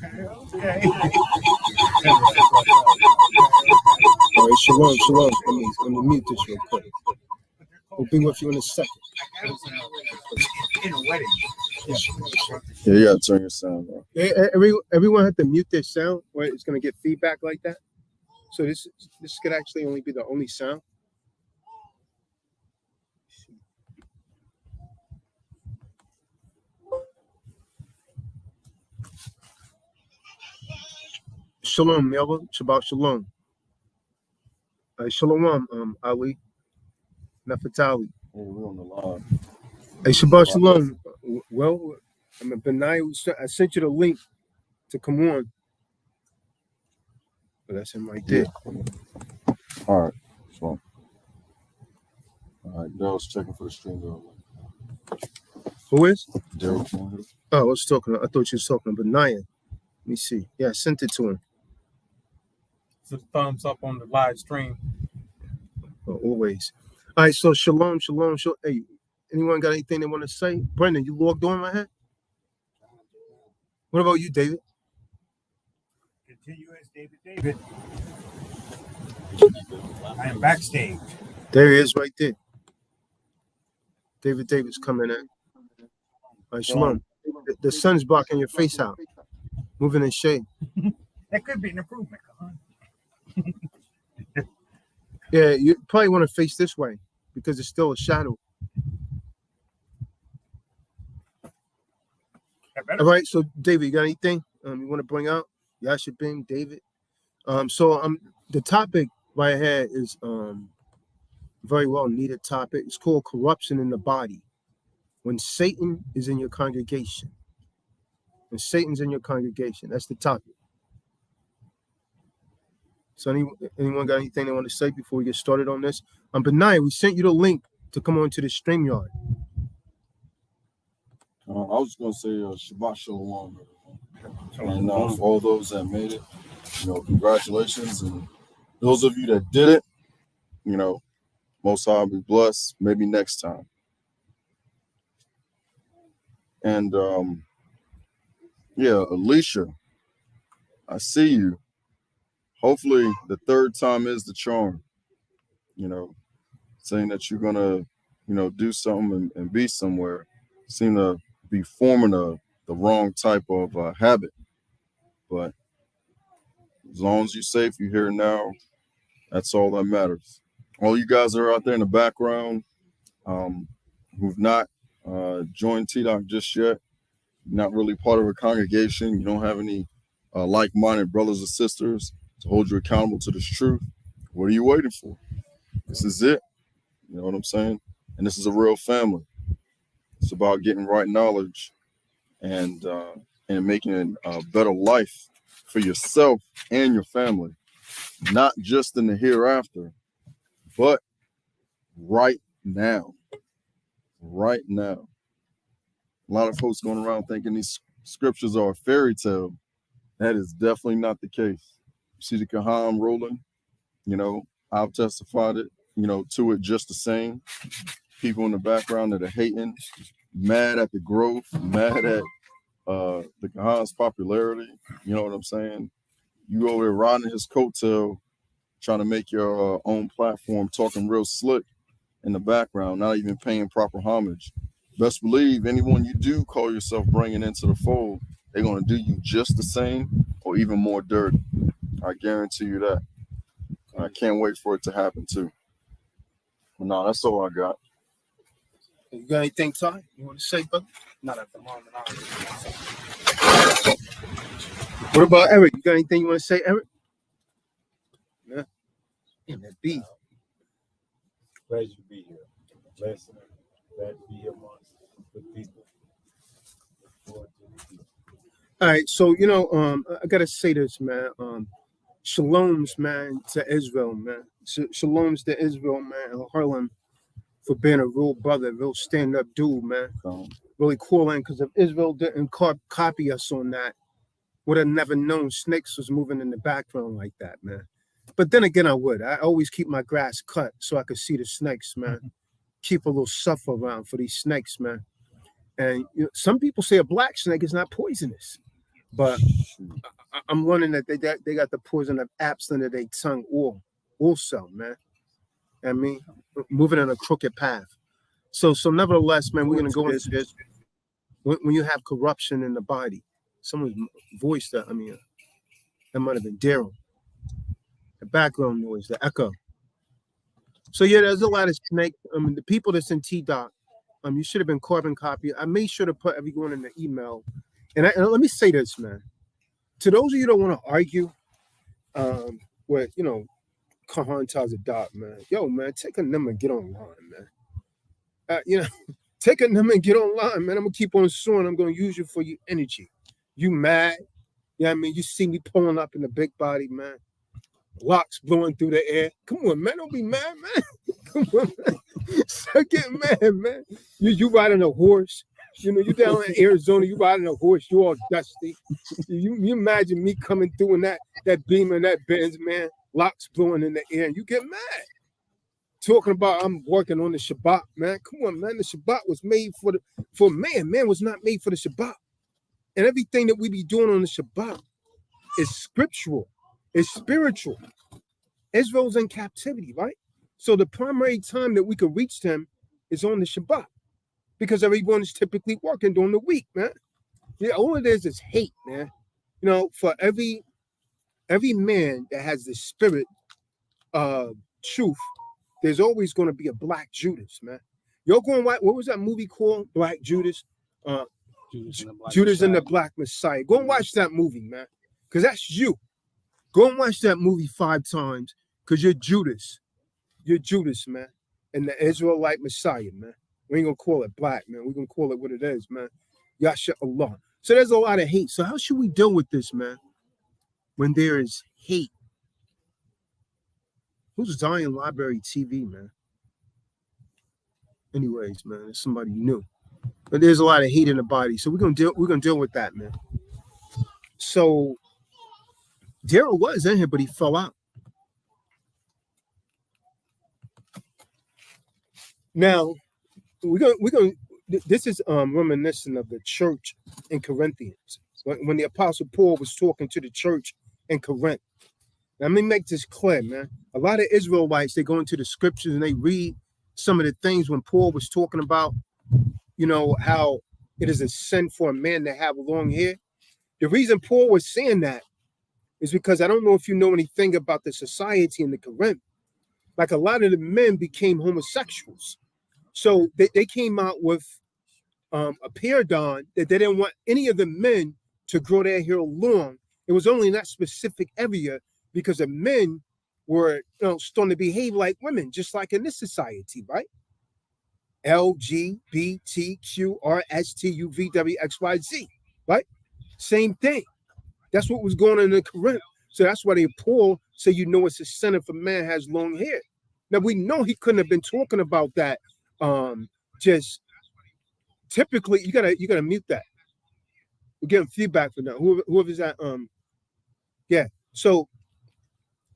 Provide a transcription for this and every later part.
Okay. All right, shalom. Let me mute this real quick. We'll be with you in a second. In a wedding. Yeah, you gotta turn your sound on. Everyone had to mute their sound, or it's gonna get feedback like that. So this could actually only be the only sound. Shalom, Melba. Shabbat shalom. Shalom, Ali. Nafatali. Hey, we're on the line. Hey, Shabbat shalom. Well, I'm a Benai. I sent you the link to come on. But that's him right there. Yeah. All right. So, all right, Daryl's checking for the stream though. Who is? Daryl. Oh, I was talking. I thought you was talking about Benai. Let me see. Yeah, I sent it to him. So thumbs up on the live stream. Always. All right, so shalom. Hey, anyone got anything they want to say? Brendan, you logged on my head? What about you, David? Continue as David. I am backstage. There he is right there. David's coming in. All right, shalom. The sun's blocking your face out. Moving in shade. That could be an improvement. Yeah, you probably want to face this way because it's still a shadow. All right, so David, you got anything you want to bring out? Yasha Bing, David. The topic right here is very well needed topic. It's called corruption in the body. When Satan is in your congregation. When Satan's in your congregation, that's the topic. So anyone got anything they want to say before we get started on this? Benai, we sent you the link to come on to the StreamYard. I was going to say Shabbat Shalom. And for all those that made it, congratulations. And those of you that did it, Most High be blessed. Maybe next time. And, Alicia, I see you. Hopefully the third time is the charm, saying that you're going to, do something and be somewhere. Seem to be forming the wrong type of habit. But as long as you're safe, you're here now, that's all that matters. All you guys that are out there in the background who've not joined Tazadaq just yet, not really part of a congregation, you don't have any like-minded brothers and sisters to hold you accountable to this truth, what are you waiting for? This is it. You know what I'm saying? And this is a real family. It's about getting right knowledge and making a better life for yourself and your family, not just in the hereafter, but right now. Right now. A lot of folks going around thinking these scriptures are a fairy tale. That is definitely not the case. You see the Kaham rolling, I've testified it, to it just the same. People in the background that are hating, mad at the growth, mad at the Kahan's popularity. You know what I'm saying? You over there riding his coattail, trying to make your own platform, talking real slick in the background, not even paying proper homage. Best believe anyone you do call yourself bringing into the fold, they're going to do you just the same or even more dirty. I guarantee you that. I can't wait for it to happen too. But no, that's all I got. You got anything, Ty? You want to say, brother? Not at the moment. What about Eric? You got anything you want to say, Eric? Yeah. In that beat. Glad you be here. Blessing. Glad to be here amongst the people. All right, so I gotta say this, man. Shalom's, man, to Israel, man. Shalom's to Israel, man. Harlem for being a real brother, real stand-up dude, man. Really cool, man. Because if Israel didn't copy us on that, would have never known snakes was moving in the background like that, man. But then again, I would. I always keep my grass cut so I could see the snakes, man. Keep a little suffer around for these snakes, man. And some people say a black snake is not poisonous. But I'm learning that they got the poison of apps under their tongue also, man. I mean, moving in a crooked path. So nevertheless, man, we're gonna go into this. When you have corruption in the body, someone's voice that might have been Daryl. The background noise, the echo. So yeah, there's a lot of snake. The people that's in T-Doc, you should have been carbon copy. I made sure to put everyone in the email. And let me say this, man. To those of you that want to argue, with Kahan Tazadaq, man, yo, man, take a number and get online, man. Take a number and get online, man. I'm gonna keep on suing. I'm gonna use you for your energy. You mad? Yeah, you see me pulling up in the big body, man. Locks blowing through the air. Come on, man. Don't be mad, man. Come on, man. Start getting mad, man. You riding a horse. You down in Arizona, you riding a horse, you all dusty. You imagine me coming through in that beam and that Benz, man, locks blowing in the air, and you get mad. Talking about I'm working on the Shabbat, man. Come on, man. The Shabbat was made for man. Man was not made for the Shabbat. And everything that we be doing on the Shabbat is scriptural. It's spiritual. Israel's in captivity, right? So the primary time that we could reach them is on the Shabbat, because everyone is typically working during the week, man. Yeah, all it is hate, man. For every man that has the spirit of truth, there's always going to be a Black Judas, man. You're going what was that movie called? Black Judas? Judas and the Black Messiah. Go and watch that movie, man, because that's you. Go and watch that movie 5 times, because you're Judas. You're Judas, man, and the Israelite Messiah, man. We ain't gonna call it black, man. We're gonna call it what it is, man. Yahusha Allah. So there's a lot of hate. So how should we deal with this, man? When there is hate. Who's Zion Library TV, man? Anyways, man, it's somebody new. But there's a lot of hate in the body. So we're gonna deal with that, man. So Daryl was in here, but he fell out. Now, we're going. This is reminiscent of the church in Corinthians when the Apostle Paul was talking to the church in Corinth. Now, let me make this clear, man. A lot of Israelites, they go into the scriptures and they read some of the things when Paul was talking about, how it is a sin for a man to have long hair. The reason Paul was saying that is because I don't know if you know anything about the society in the Corinth. Like a lot of the men became homosexuals. So they came out with a paradigm that they didn't want any of the men to grow their hair long. It was only in that specific area because the men were starting to behave like women, just like in this society, right? LGBTQRSTUVWXYZ, right? Same thing. That's what was going on in the Corinth. So that's why Paul said, it's a sin if a man has long hair. Now we know he couldn't have been talking about that. Just typically, you gotta mute that. We're getting feedback from that. Whoever's that. Yeah. So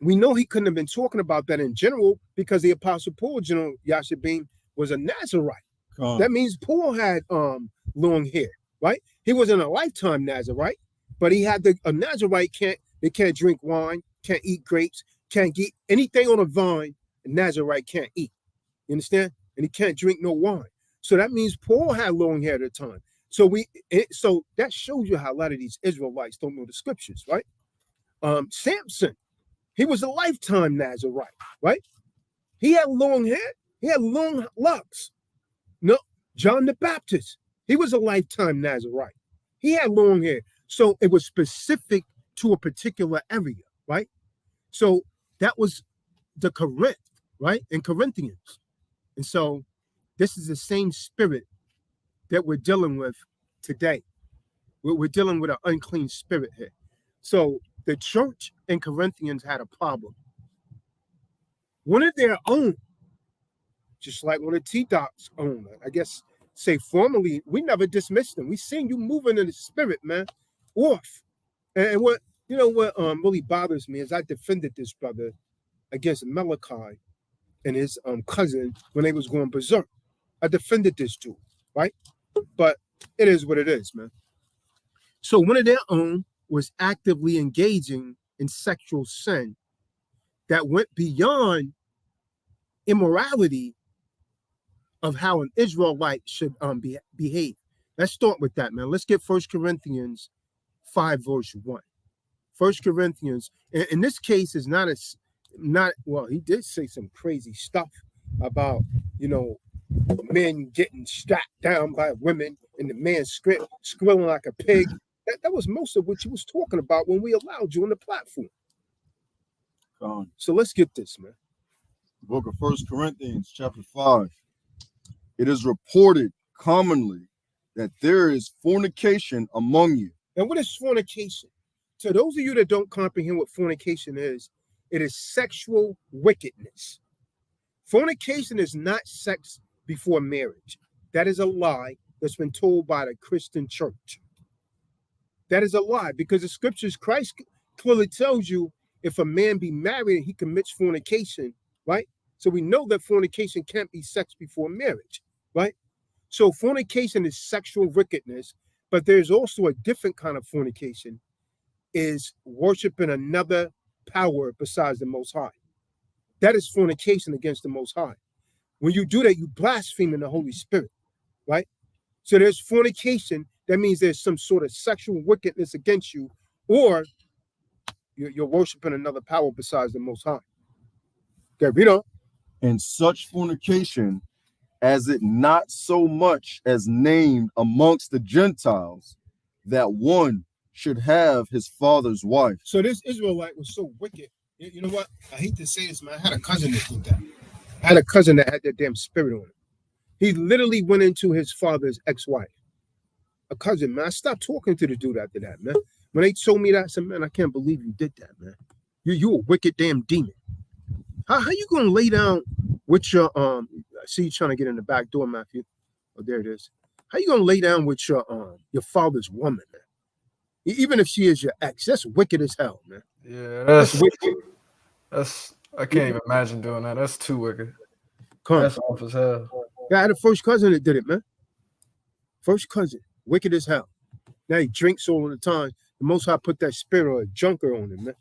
we know he couldn't have been talking about that in general because the Apostle Paul, Yahusha Beam, was a Nazarite. That means Paul had long hair, right? He wasn't a lifetime Nazarite, but he had a Nazarite can't drink wine, can't eat grapes, can't get anything on a vine. A Nazarite can't eat. You understand? And he can't drink no wine. So that means Paul had long hair at the time. So that shows you how a lot of these Israelites don't know the scriptures, right? Samson, he was a lifetime Nazarite, right? He had long hair. He had long locks. No, John the Baptist, he was a lifetime Nazarite. He had long hair. So it was specific to a particular area, right? So that was the Corinth, right? In Corinthians. And so this is the same spirit that we're dealing with today. We're dealing with an unclean spirit here. So the church in Corinthians had a problem. One of their own, just like one of T-Doc's own, I guess, say formally, we never dismissed them. We seen you moving in the spirit, man, off. And what really bothers me is I defended this brother against Malachi and his cousin when they was going berserk. I defended this dude, right? But it is what it is, man. So one of their own was actively engaging in sexual sin that went beyond immorality of how an Israelite should behave. Let's start with that, man. Let's get 1 Corinthians 5, verse 1. 1 Corinthians, in this case, is well, he did say some crazy stuff about, men getting strapped down by women and the man squealing like a pig. That was most of what he was talking about when we allowed you on the platform. So let's get this, man. Book of 1 Corinthians, chapter 5. It is reported commonly that there is fornication among you. And what is fornication? To those of you that don't comprehend what fornication is, it is sexual wickedness. Fornication is not sex before marriage. That is a lie that's been told by the Christian church. That is a lie, because the scriptures, Christ clearly tells you if a man be married and he commits fornication, right? So we know that fornication can't be sex before marriage, right? So fornication is sexual wickedness, but there's also a different kind of fornication, is worshiping another power besides the Most High. That is fornication against the Most High. When you do that, you blaspheme in the Holy Spirit, right? So there's fornication. That means there's some sort of sexual wickedness against you, or you're worshiping another power besides the Most High. Okay, read on. And such fornication, as it not so much as named amongst the Gentiles, that one should have his father's wife. So this Israelite was so wicked. You know what? I hate to say this, man. I had a cousin that did that. I had a cousin that had that damn spirit on him. He literally went into his father's ex-wife. A cousin, man. I stopped talking to the dude after that, man. When they told me that, I said, man, I can't believe you did that, man. You a wicked damn demon. How you gonna lay down with your I see you trying to get in the back door, Matthew. Oh, there it is. How you gonna lay down with your father's woman, man? Even if she is your ex, that's wicked as hell, man. Yeah, That's wicked. I can't even imagine doing that. That's too wicked. Come on. That's off as hell. Yeah, I had a first cousin that did it, man. First cousin, wicked as hell. Now he drinks all the time. The Most High put that spirit or a junker on him, man.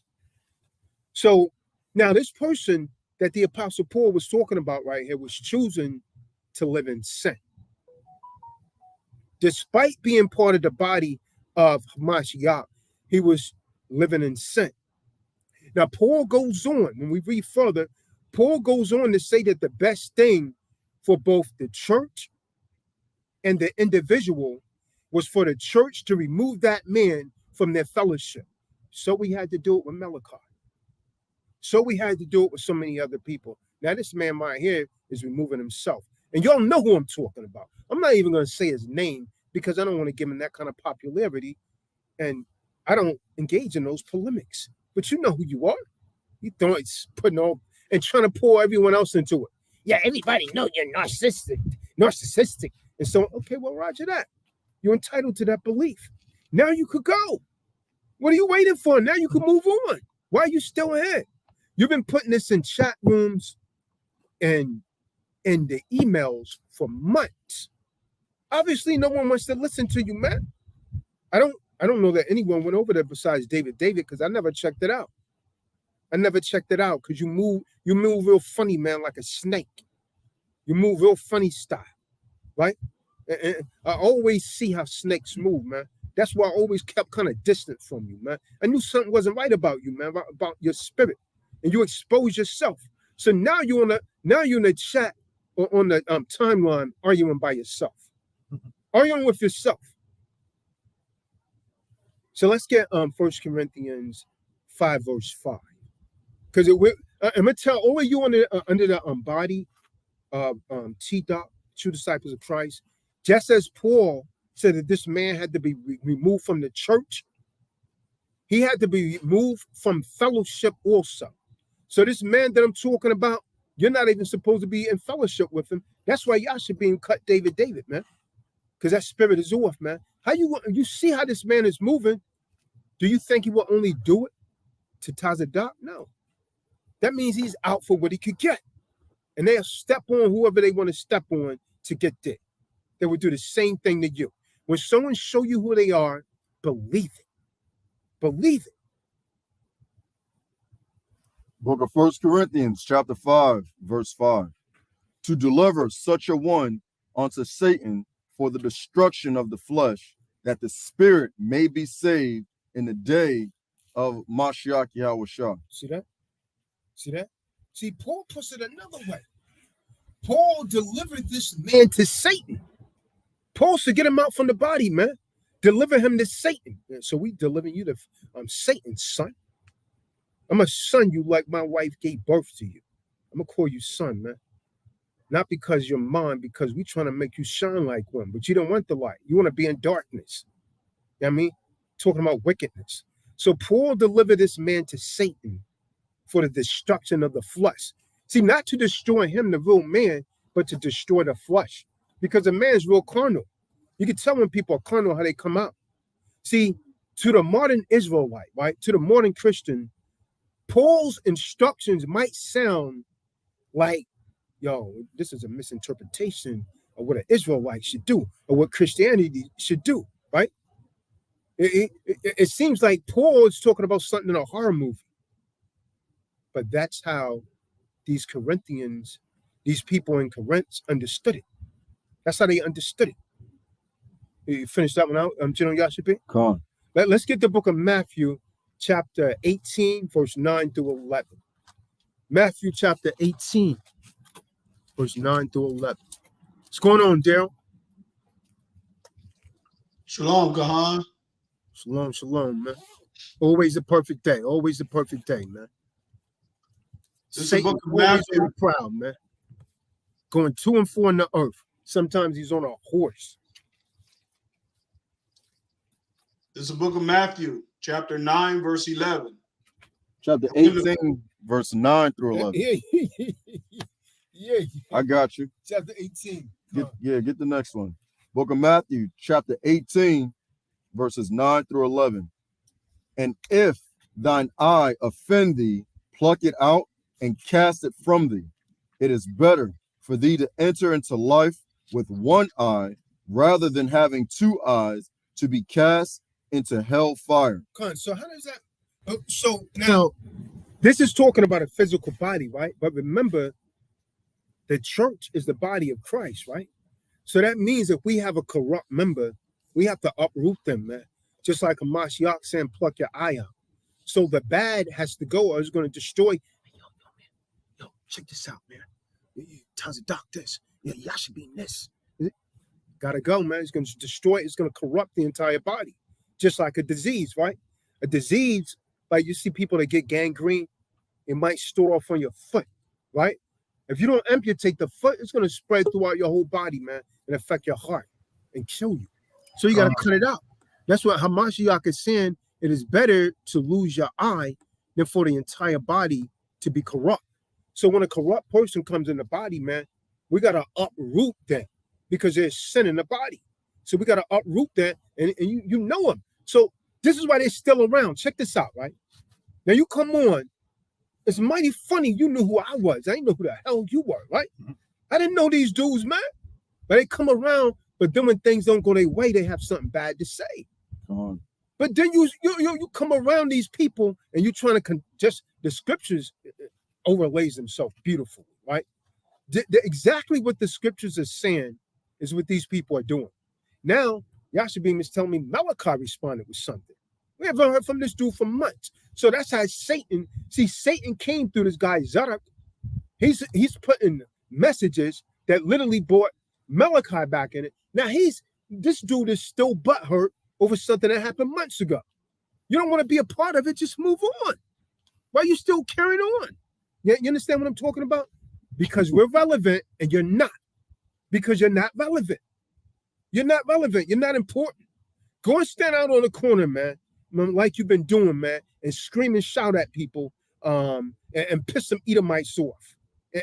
So now this person that the Apostle Paul was talking about right here was choosing to live in sin. Despite being part of the body of Hamashiach, he was living in sin. Now, Paul goes on, when we read further, Paul goes on to say that the best thing for both the church and the individual was for the church to remove that man from their fellowship. So we had to do it with Malachi. So we had to do it with so many other people. Now, this man right here is removing himself. And y'all know who I'm talking about. I'm not even going to say his name because I don't want to give him that kind of popularity. And I don't engage in those polemics. But you know who you are. You putting all and trying to pull everyone else into it. Yeah, everybody know you're narcissistic. And so, okay, well, roger that. You're entitled to that belief. Now you could go. What are you waiting for? Now you can move on. Why are you still ahead? You've been putting this in chat rooms and in the emails for months. Obviously, no one wants to listen to you, man. I don't know that anyone went over there besides David because I never checked it out. I never checked it out because you move real funny, man, like a snake. You move real funny style, right? And I always see how snakes move, man. That's why I always kept kind of distant from you, man. I knew something wasn't right about you, man, about your spirit, and you expose yourself. So now you're in the chat or on the timeline arguing by yourself, arguing with yourself. So let's get 1 Corinthians 5, verse 5. Because I'm gonna tell all of you under the body of Tazadaq, true disciples of Christ, just as Paul said that this man had to be removed from the church, he had to be removed from fellowship also. So this man that I'm talking about, you're not even supposed to be in fellowship with him. That's why y'all should be in cut David, man. Because that spirit is off, man. How you see how this man is moving? Do you think he will only do it to Tazadaq? No. That means he's out for what he could get. And they'll step on whoever they want to step on to get there. They will do the same thing to you. When someone show you who they are, believe it. Believe it. Book of 1 Corinthians, chapter 5, verse 5. To deliver such a one unto Satan for the destruction of the flesh, that the spirit may be saved in the day of Mashiach Yahusha. See that? See that? See, Paul puts it another way. Paul delivered this man to Satan. Paul should get him out from the body, man. Deliver him to Satan. So we delivering you to Satan's son. I'm a son you like my wife gave birth to you. I'm going to call you son, man. Not because you're mine, because we trying to make you shine like one, but you don't want the light. You want to be in darkness. You know what I mean? Talking about wickedness. So Paul delivered this man to Satan for the destruction of the flesh. See, not to destroy him, the real man, but to destroy the flesh. Because a man's real carnal. You can tell when people are carnal how they come out. See, to the modern Israelite, right? To the modern Christian, Paul's instructions might sound like, yo, this is a misinterpretation of what an Israelite should do or what Christianity should do, right? It seems like Paul is talking about something in a horror movie. But that's how these Corinthians, these people in Corinth understood it. That's how they understood it. You finish that one out, General Yashipi? Come on. Let's get the book of Matthew, chapter 18, verse 9 through 11. Matthew chapter 18, verse 9 through 11. What's going on, Daryl? Shalom, Gahan. Shalom, shalom, man. Always a perfect day. Always a perfect day, man. This is Satan the book of always Matthew. very proud, man. Going to and fro in the earth. Sometimes he's on a horse. This is the book of Matthew, chapter 9, verse 11. Chapter 18, verse 9 through 11. Yeah. I got you. Chapter 18. Get the next one. Book of Matthew, chapter 18, verses 9 through 11. And if thine eye offend thee, pluck it out and cast it from thee. It is better for thee to enter into life with one eye rather than having two eyes to be cast into hell fire. So how does that? So now, this is talking about a physical body, right? But remember, the church is the body of Christ, right? So that means if we have a corrupt member, we have to uproot them, man. Just like a Mashiach saying, pluck your eye out. So the bad has to go or it's going to destroy. Yo, check this out, man. Tazadaq this. Yeah, y'all should be in this. Gotta go, man. It's going to destroy. It's going to corrupt the entire body. Just like a disease, right? A disease, like you see people that get gangrene, it might start off on your foot, right? If you don't amputate the foot, it's going to spread throughout your whole body, man, and affect your heart and kill you. So you got to cut it out. That's what Hamashiach is saying. It is better to lose your eye than for the entire body to be corrupt. So when a corrupt person comes in the body, man, we got to uproot that because there's sin in the body. So we got to uproot that, and you know them. So this is why they're still around. Check this out, right? Now you come on. It's mighty funny you knew who I was. I didn't know who the hell you were, right? I didn't know these dudes, man. But they come around, but then when things don't go their way, they have something bad to say. Come on. But then you come around these people and you're trying to just the scriptures overlays themselves beautifully, right? Exactly what the scriptures are saying is what these people are doing. Now, Yashabim is telling me Malachi responded with something. We haven't heard from this dude for months. So that's how Satan came through this guy, Tazadaq. He's putting messages that literally brought Malachi back in it. Now this dude is still butthurt over something that happened months ago. You don't want to be a part of it, just move on. Why are you still carrying on? You understand what I'm talking about? Because we're relevant and you're not. Because you're not relevant. You're not relevant. You're not important. Go and stand out on the corner, man, like you've been doing, man, and scream and shout at people and piss some Edomites off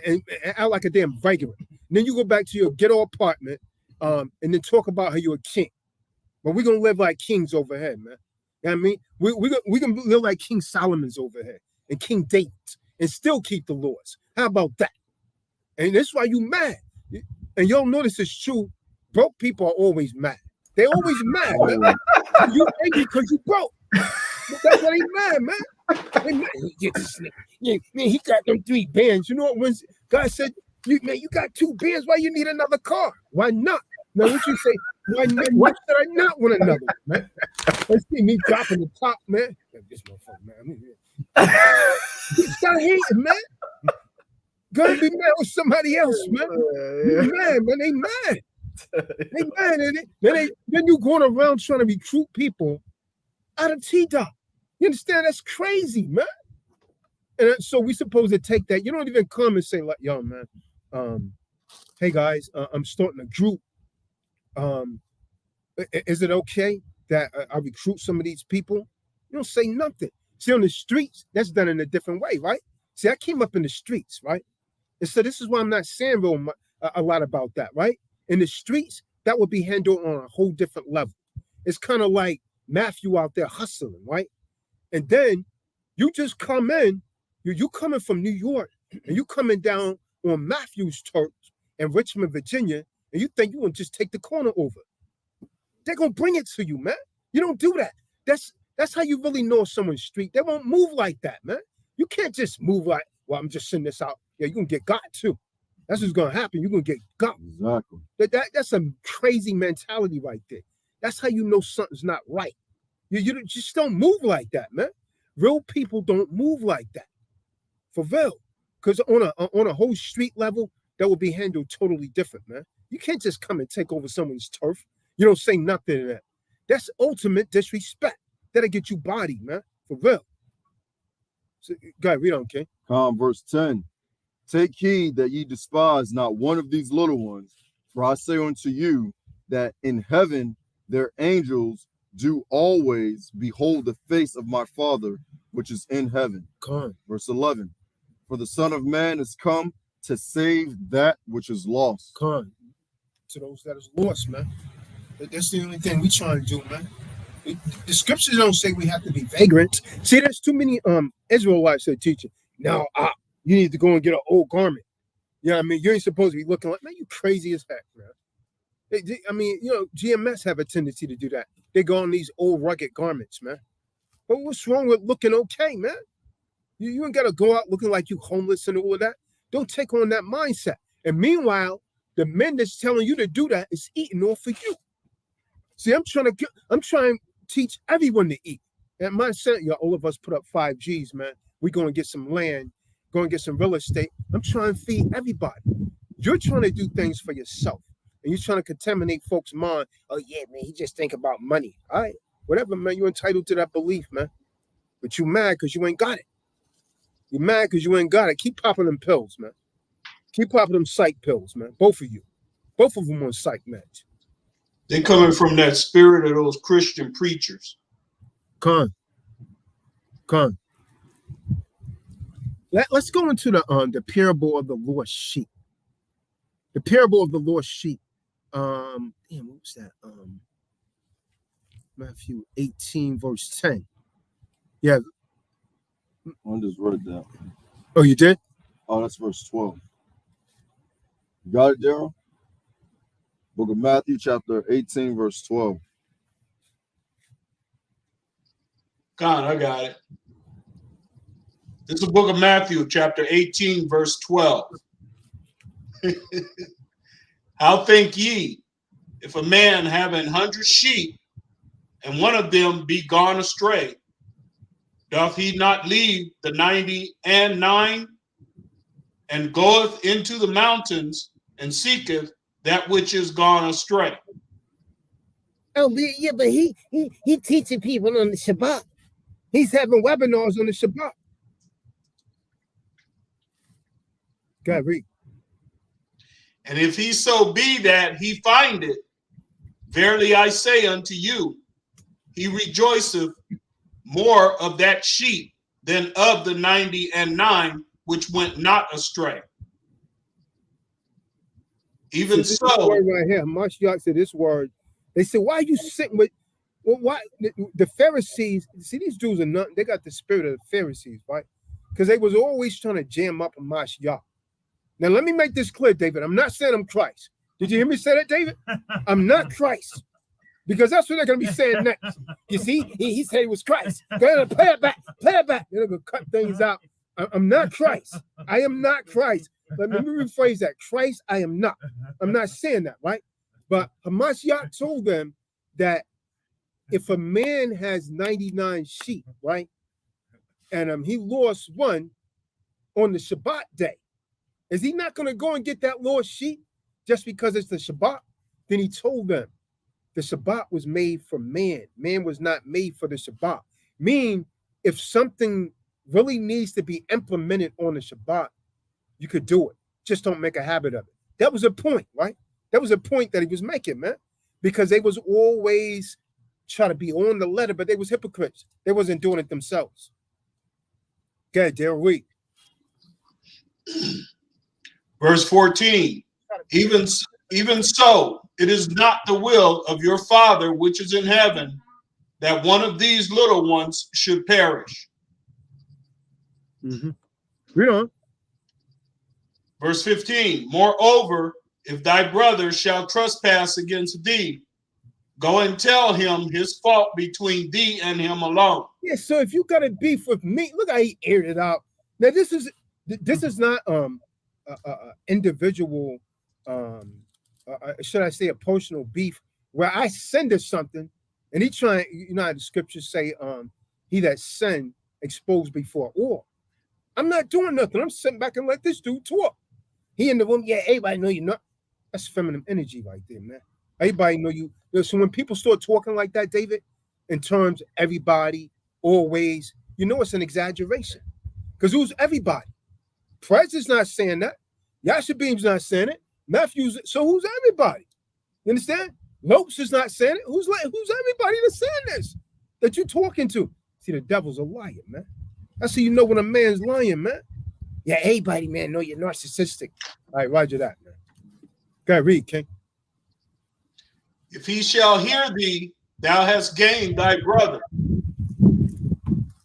and act like a damn vagrant. And then you go back to your ghetto apartment and then talk about how you're a king. But we're going to live like kings over here, man. You know what I mean? We're going to live like King Solomon's over here and King David and still keep the laws. How about that? And that's why you mad. And y'all notice it's true. Broke people are always mad. They're always mad. Man. You angry because you broke. That's why they mad, man. They mad. He gets a snake. Yeah, man, he got them 3 bands. You know what? When God said, you got 2 bands, why you need another car? Why not? Now, what you say? Why should I not want another one, man? Let's see me dropping the top, man. This motherfucker, man. Stop hating, man. Gonna be mad with somebody else, man. You mad, man. They mad. They mad. And then you going around trying to recruit people out of T-Dot. You understand? That's crazy, man. And so we supposed to take that. You don't even come and say, like, yo, man, hey guys, I'm starting a group. Is it okay that I recruit some of these people? You don't say nothing. See, on the streets, that's done in a different way, right? See, I came up in the streets, right? And so this is why I'm not saying a lot about that, right? In the streets, that would be handled on a whole different level. It's kind of like Matthew out there hustling, right? And then you just come in, you coming from New York, and you coming down on Matthew's turf in Richmond, Virginia, and you think you want to just take the corner over. They're going to bring it to you, man. You don't do that. That's how you really know someone's street. They won't move like that, man. You can't just move like, well, I'm just sending this out. Yeah, you're going to get got too. That's what's going to happen. You're going to get got. Exactly. That's a crazy mentality right there. That's how you know something's not right. You just don't move like that, man. Real people don't move like that. For real. Because on a whole street level, that would be handled totally different, man. You can't just come and take over someone's turf. You don't say nothing to that. That's ultimate disrespect. That'll get you bodied, man. For real. So, go ahead, read on, King. Verse 10. Take heed that ye despise not one of these little ones, for I say unto you that in heaven their angels do always behold the face of my Father which is in heaven. Verse 11. For the Son of Man is come to save that which is lost. To those that is lost, man. That's the only thing we trying to do, man. The scriptures don't say we have to be vagrants. See, there's too many Israelites that teach it. Now, you need to go and get an old garment. You know what I mean? You ain't supposed to be looking like, man, you crazy as heck, man. I mean, you know, GMS have a tendency to do that. They go on these old rugged garments, man. But what's wrong with looking okay, man? You ain't got to go out looking like you homeless and all of that. Don't take on that mindset. And meanwhile, the men that's telling you to do that is eating off of you. See, I'm trying to teach everyone to eat. And my son, all of us put up 5 G's, man. We're going to get some land, go and get some real estate. I'm trying to feed everybody. You're trying to do things for yourself. And you're trying to contaminate folks' mind. Oh, yeah, man, he just think about money. All right, whatever, man. You're entitled to that belief, man. But you mad because you ain't got it. You're mad because you ain't got it. Keep popping them pills, man. Keep popping them psych pills, man. Both of you. Both of them on psych meds. They coming from that spirit of those Christian preachers. Con. Let's go into the parable of the lost sheep. The parable of the lost sheep. What was that? Matthew 18, verse 10. Yeah. I just read that. Oh, you did? Oh, that's verse 12. You got it, Daryl? Book of Matthew, chapter 18, verse 12. God, I got it. This is the book of Matthew, chapter 18, verse 12. How think ye, if a man have 100 sheep, and one of them be gone astray, doth he not leave the 99 and goeth into the mountains and seeketh that which is gone astray? Oh, yeah, but he teaching people on the Shabbat. He's having webinars on the Shabbat. Go ahead, read. And if he so be that he find it, verily I say unto you, he rejoiceth more of that sheep than of the 99 which went not astray. Even so, this word right here, Mashiach said this word. They said, why are you sitting with, well, why the Pharisees, see, these Jews are nothing, they got the spirit of the Pharisees, right? Because they was always trying to jam up a Mashiach. Now, let me make this clear, David. I'm not saying I'm Christ. Did you hear me say that, David? I'm not Christ. because that's what they're going to be saying next. You see, he said he was Christ. They're going to play it back. They're going to cut things out. I'm not Christ. I am not Christ. Let me rephrase that. Christ, I am not. I'm not saying that, right? But Hamashiach told them that if a man has 99 sheep, right, and he lost one on the Shabbat day, is he not going to go and get that lost sheep just because it's the Shabbat? Then he told them the Shabbat was made for man. Man was not made for the Shabbat. Meaning, if something really needs to be implemented on the Shabbat, you could do it. Just don't make a habit of it. That was a point, right? That was a point that he was making, man. Because they was always trying to be on the letter, but they was hypocrites. They wasn't doing it themselves. Okay, Darryl, read. Verse 14. Even so, it is not the will of your Father which is in heaven that one of these little ones should perish. Mm-hmm. Read on. Verse 15. Moreover, if thy brother shall trespass against thee, go and tell him his fault between thee and him alone. Yeah, so if you got a beef with me, look how he aired it out. Now this is not individual, should I say a personal beef where I send her something and he trying, you know how the scriptures say, he that sinned exposed before all. I'm not doing nothing. I'm sitting back and let this dude talk. He in the room, yeah, everybody know you not. That's feminine energy right there, man. Everybody know you. So when people start talking like that, David, in terms of everybody, always, you know it's an exaggeration. Because who's everybody? Prez is not saying that. Yasha Beam's not saying it. Matthews, so who's everybody? You understand? Lopes is not saying it. Who's everybody that's saying this that you're talking to? See, the devil's a liar, man. That's how you know when a man's lying, man. Yeah, everybody, man, know you're narcissistic. All right, roger that, man. Go ahead, read, King. If he shall hear thee, thou hast gained thy brother.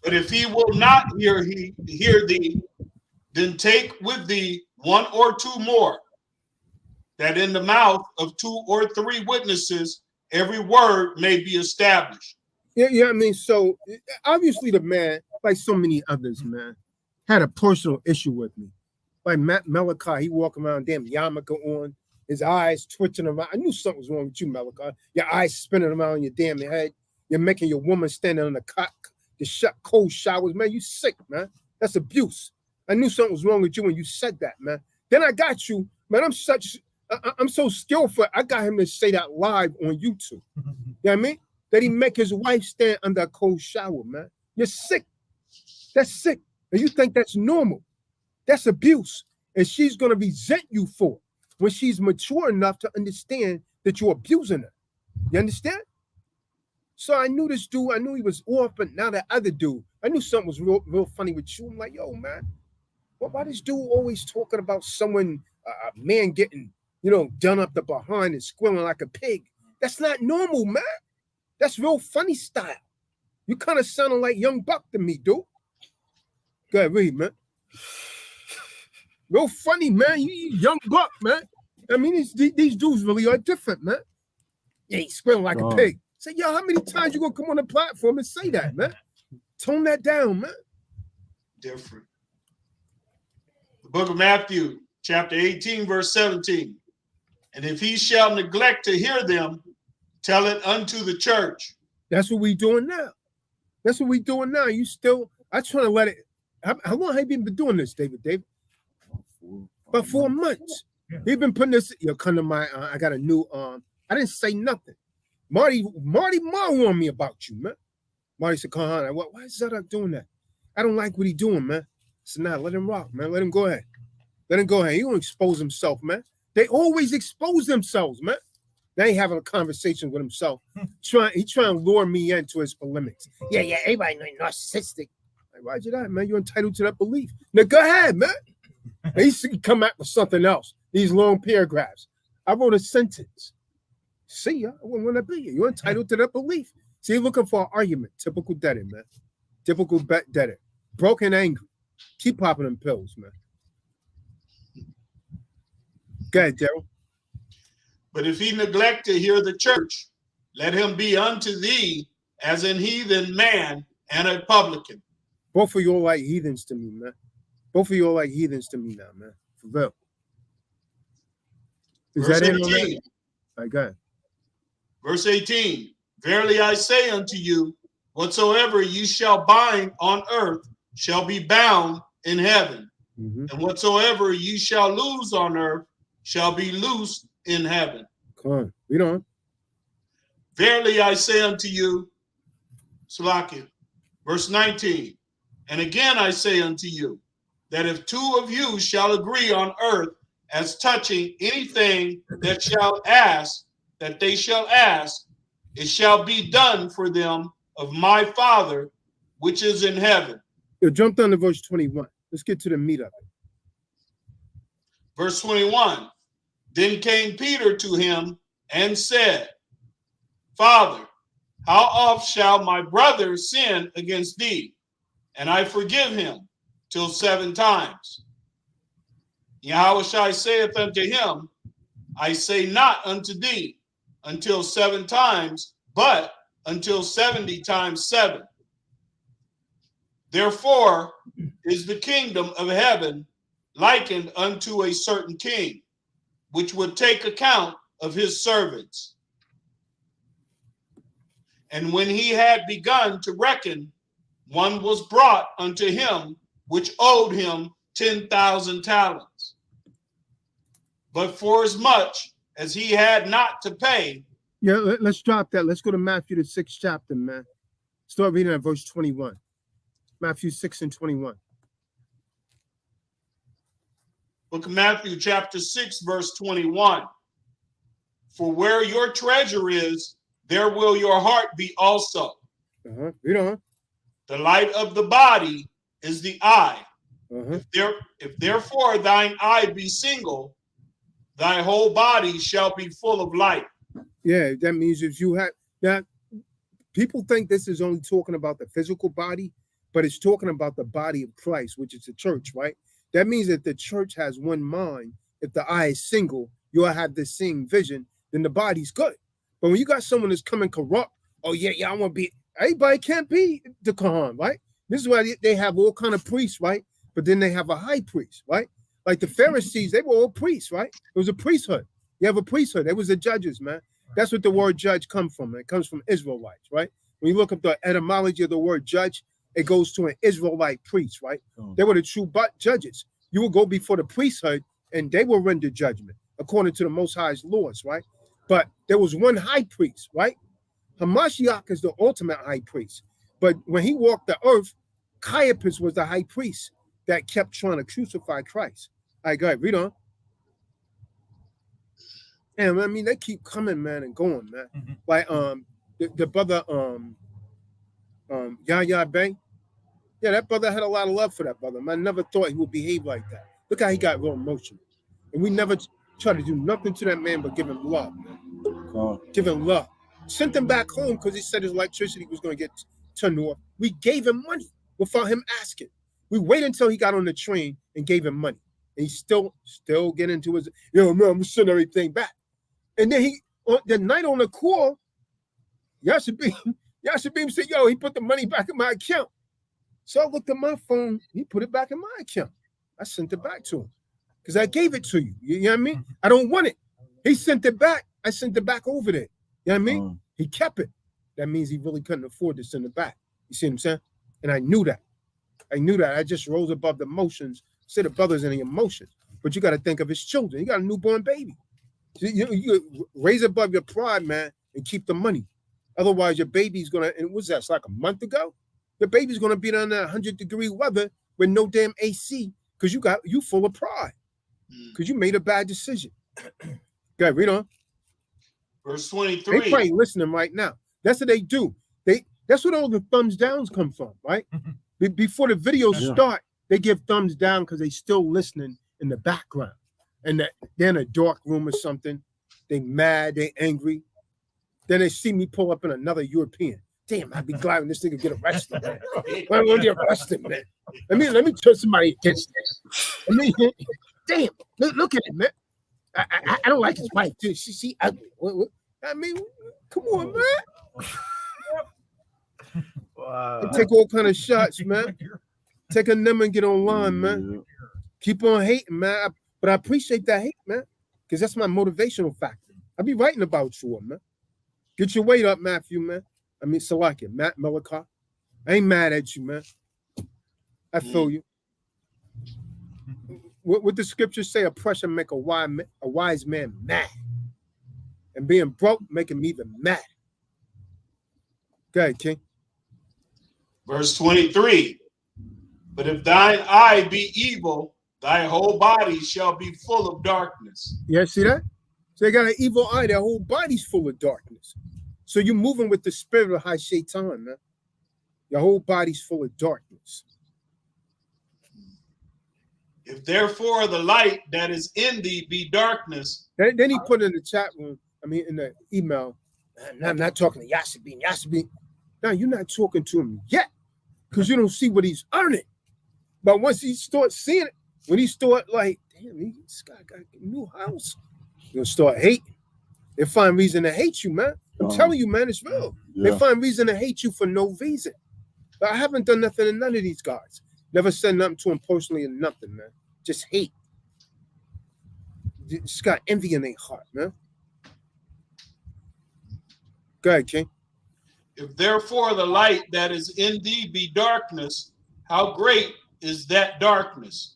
But if he will not hear thee, then take with thee one or two more, that in the mouth of 2 or 3 witnesses every word may be established. Yeah, I mean, so obviously the man, like so many others, man, had a personal issue with me. Like Matt Malachi, he walking around, damn yarmulke on, his eyes twitching around. I knew something was wrong with you, Malachi. Your eyes spinning around your damn head. You're making your woman standing on the cold showers. Man, you sick, man. That's abuse. I knew something was wrong with you when you said that, man. Then I got you, man. I'm so skillful. I got him to say that live on YouTube. You know what I mean? That he make his wife stand under a cold shower, man. You're sick. That's sick. And you think that's normal. That's abuse. And she's going to resent you for it when she's mature enough to understand that you're abusing her. You understand? So I knew this dude. I knew he was off, but now that other dude, I knew something was real funny with you. I'm like, yo, man, why this dude always talking about someone, a man getting, done up the behind and squealing like a pig? That's not normal, man. That's real funny style. You kind of sounding like Young Buck to me, dude. Go ahead, read, man. Real funny, man. You Young Buck, man. I mean, these dudes really are different, man. Yeah, he's squealing like a pig. Say, yo, how many times you gonna come on the platform and say that, man? Tone that down, man. Different. The book of Matthew, chapter 18, verse 17. And if he shall neglect to hear them, tell it unto the church. That's what we doing now. That's what we doing now. You still, I trying to let it. How long have you been doing this, David? About 4 months. Yeah. He's been putting this. Come to my. I got a new. I didn't say nothing. Marty warned me about you, man. Marty said, "Come on, why is Tazadaq doing that? I don't like what he's doing, man." So now let him rock, man. Let him go ahead. Let him go ahead. He won't expose himself, man. They always expose themselves, man. They ain't having a conversation with himself. He trying to lure me into his polemics. Yeah, everybody know you're narcissistic. Like, roger that, man. You're entitled to that belief. Now go ahead, man. He come out with something else. These long paragraphs. I wrote a sentence. See ya. I wouldn't want to be here. You're entitled to that belief. See, you're looking for an argument. Typical debtor, man. Typical debtor. Broken, angry. Keep popping them pills, man. Go ahead, Daryl. But if he neglect to hear the church, let him be unto thee as an heathen man and a publican. Both of you are like heathens to me, man. Both of you are like heathens to me now, man. For real. Is Verse that it on 18. that? All right, go ahead. Verse 18. Verily I say unto you, whatsoever ye shall bind on earth shall be bound in heaven. Mm-hmm. And whatsoever ye shall loose on earth shall be loosed in heaven. Come on, read on. Verily I say unto you, Salakia, verse 19, and again I say unto you, that if two of you shall agree on earth as touching anything that they shall ask, it shall be done for them of my Father which is in heaven. You jump down to verse 21. Let's get to the meat of it. Verse 21, then came Peter to him and said, Father, how oft shall my brother sin against thee, and I forgive him till 7 times? Yahusha saith unto him, I say not unto thee until 7 times, but until 70 times 7. Therefore is the kingdom of heaven likened unto a certain king, which would take account of his servants. And when he had begun to reckon, one was brought unto him which owed him 10,000 talents. But forasmuch as he had not to pay. Yeah, let's drop that. Let's go to Matthew, the 6th chapter, man. Start reading at verse 21. Matthew 6 and 21. Book of Matthew, chapter 6, verse 21. For where your treasure is, there will your heart be also. Read on. The light of the body is the eye. Uh-huh. If therefore thine eye be single, thy whole body shall be full of light. Yeah, that means if you have that, people think this is only talking about the physical body, but it's talking about the body of Christ, which is the church, right? That means that the church has one mind. If the eye is single, you'll have the same vision, then the body's good. But when you got someone that's coming corrupt, oh yeah, I want to be, everybody can't be the Kahan, right? This is why they have all kind of priests, right? But then they have a high priest, right? Like the Pharisees, they were all priests, right? It was a priesthood. You have a priesthood. It was the judges, man. That's what the word judge comes from. It comes from Israelites, right? When you look up the etymology of the word judge, it goes to an Israelite priest, right? They were the true judges. You would go before the priesthood and they will render judgment according to the Most High's laws, right? But there was one high priest, right? Hamashiach is the ultimate high priest. But when he walked the earth, Caiaphas was the high priest that kept trying to crucify Christ. All right, go ahead, read on. And I mean, they keep coming, man, and going, man. Mm-hmm. Like the brother Yahya Bey. Yeah, that brother had a lot of love for that brother. I never thought he would behave like that. Look how he got real emotional. And we never try to do nothing to that man but give him love, man. Give him love. Sent him back home because he said his electricity was going to get turned off. We gave him money without him asking. We waited until he got on the train and gave him money. And he still get into his, man, I'm going to send everything back. And then the night on the call, Yashabim said, he put the money back in my account. So I looked at my phone. He put it back in my account. I sent it back to him because I gave it to you. You know what I mean? I don't want it. He sent it back. I sent it back over there. You know what I mean? He kept it. That means he really couldn't afford to send it back. You see what I'm saying? And I knew that. I just rose above the emotions. Say the brother's in the emotions. But you got to think of his children. You got a newborn baby. You raise above your pride, man, and keep the money. Otherwise, your baby's going to, and what's that? It's like a month ago? Your baby's going to be down there 100-degree weather with no damn AC because you full of pride because you made a bad decision. Go ahead, read on. Verse 23. They probably listening right now. That's what they do. That's what all the thumbs downs come from, right? Before the videos start, they give thumbs down because they still listening in the background. And they're in a dark room or something. They mad, they angry. Then they see me pull up in another European. Damn, I'd be glad when this nigga get arrested, man. I'm gonna get arrested, man. Let me turn somebody against this. Damn, look at it, man. I don't like his wife, too. She ugly. I mean, come on, man. Wow. And take all kind of shots, man. Take a number and get online, man. Yeah. Keep on hating, man. But I appreciate that hate, man, because that's my motivational factor. I be writing about you, man. Get your weight up, Matthew, man. I mean, Salakia, Matt Malachi. I ain't mad at you, man. I feel you. What the scriptures say, oppression make a wise man mad. And being broke make him even mad. Go ahead, King. Verse 23. But if thine eye be evil, thy whole body shall be full of darkness. Yeah, see that? So they got an evil eye. Their whole body's full of darkness. So you're moving with the spirit of high Shaitan, man. Your whole body's full of darkness. If therefore the light that is in thee be darkness. Then he put in the chat room, I mean, in the email, I'm not talking to Yashabin. Yashabin. Now, you're not talking to him yet because you don't see what he's earning. But once he starts seeing it, when he start like, damn, this guy got a new house, you'll start hating. They find reason to hate you, man. I'm telling you, man, it's real. Yeah. They find reason to hate you for no reason. But I haven't done nothing to none of these guys. Never said nothing to them personally or nothing, man. Just hate. Just got envy in their heart, man. Go ahead, King. If therefore the light that is in thee be darkness, how great is that darkness?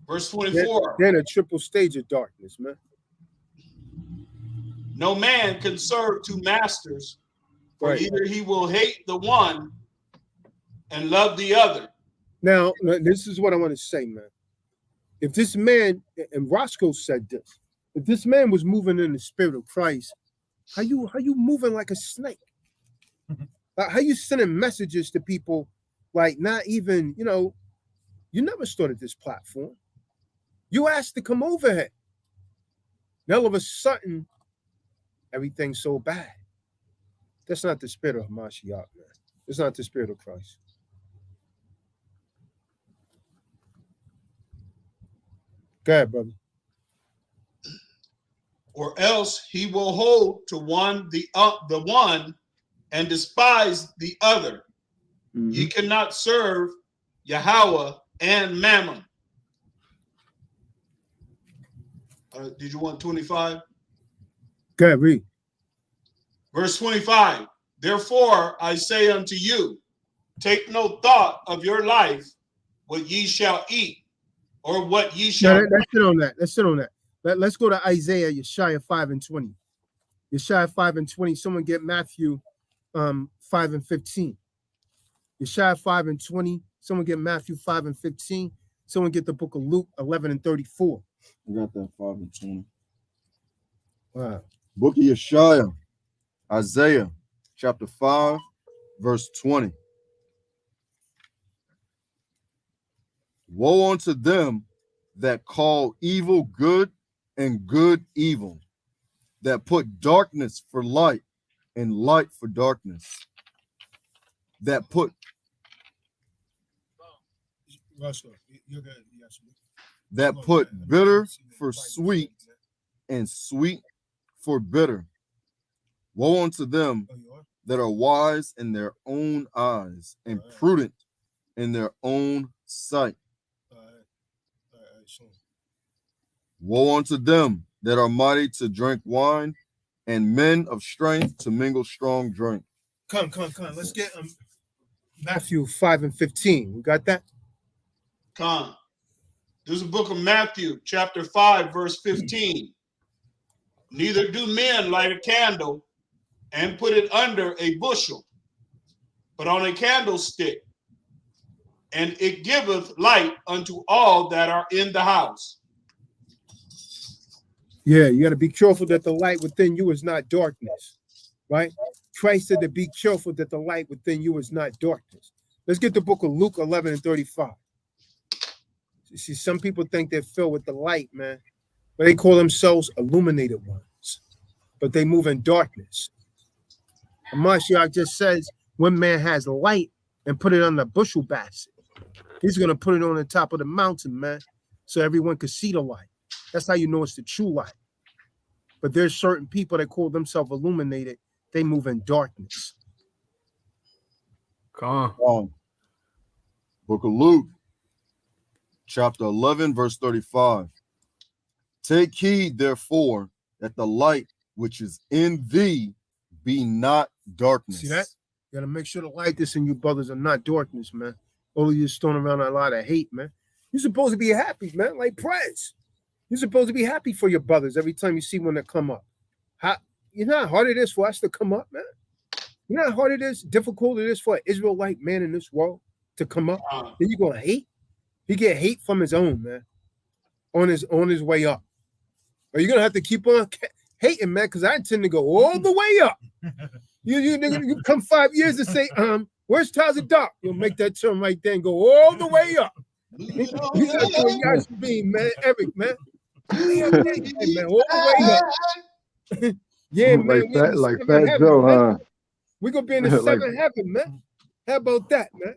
Verse 24. Then a triple stage of darkness, man. No man can serve two masters, for Right. either he will hate the one and love the other. Now, this is what I want to say, man. If this man, and Roscoe said this, if this man was moving in the spirit of Christ, how you moving like a snake? How you sending messages to people like not even, you never started this platform. You asked to come over here. Now all of a sudden, everything's so bad. That's not the spirit of Mashiach, man. It's not the spirit of Christ. Go ahead, brother. Or else he will hold to the one and despise the other. Mm-hmm. Ye cannot serve Yahweh and Mammon. Did you want 25? Go ahead, read. Verse 25. Therefore I say unto you, take no thought of your life, what ye shall eat, or what ye shall. No, let's sit on that. Let's sit on that. Let's go to Isaiah, Yeshaya 5:20. Yeshaya 5:20. Someone get Matthew 5:15. Yeshaya 5:20. Someone get Matthew 5:15. Someone get the book of Luke 11:34. I got that 5 and 20. Wow. Book of Yeshaya, Isaiah, chapter 5, verse 20. Woe unto them that call evil good and good evil, that put darkness for light and light for darkness, that put bitter for sweet and sweet for bitter. Woe unto them that are wise in their own eyes and prudent in their own sight. Woe unto them that are mighty to drink wine and men of strength to mingle strong drink. Come. Let's get Matthew 5:15. We got that? Come. This is the book of Matthew, chapter 5, verse 15. Neither do men light a candle and put it under a bushel, but on a candlestick, and it giveth light unto all that are in the house. Yeah, you got to be careful that the light within you is not darkness, right? Christ said to be careful that the light within you is not darkness. Let's get the book of Luke 11:35. You see, some people think they're filled with the light, man, but they call themselves illuminated ones, but they move in darkness. And Mashiach just says, when man has light and put it on the bushel basket, he's going to put it on the top of the mountain, man, so everyone can see the light. That's how you know it's the true light. But there's certain people that call themselves illuminated. They move in darkness. Come on. Book of Luke, chapter 11, verse 35. Take heed, therefore, that the light which is in thee be not darkness. See that? You gotta make sure the light that's in you, brothers, are not darkness, man. All of you throwing around a lot of hate, man. You're supposed to be happy, man, like Prez. You're supposed to be happy for your brothers every time you see one that come up. You know how hard it is for us to come up, man? You know how hard it is, difficult it is for an Israelite man in this world to come up? Then you're gonna hate? He get hate from his own, man, on his way up. Or you're gonna have to keep on hating, man, because I intend to go all the way up. You come 5 years and say, where's Tazadaq? You'll make that turn right there and go all the way up. You got to Yahusha beam, man, Eric, man. Yeah, man, all the way up. Yeah, man. Like Fat Joe, huh? We're gonna be in the seventh heaven, man. How about that, man?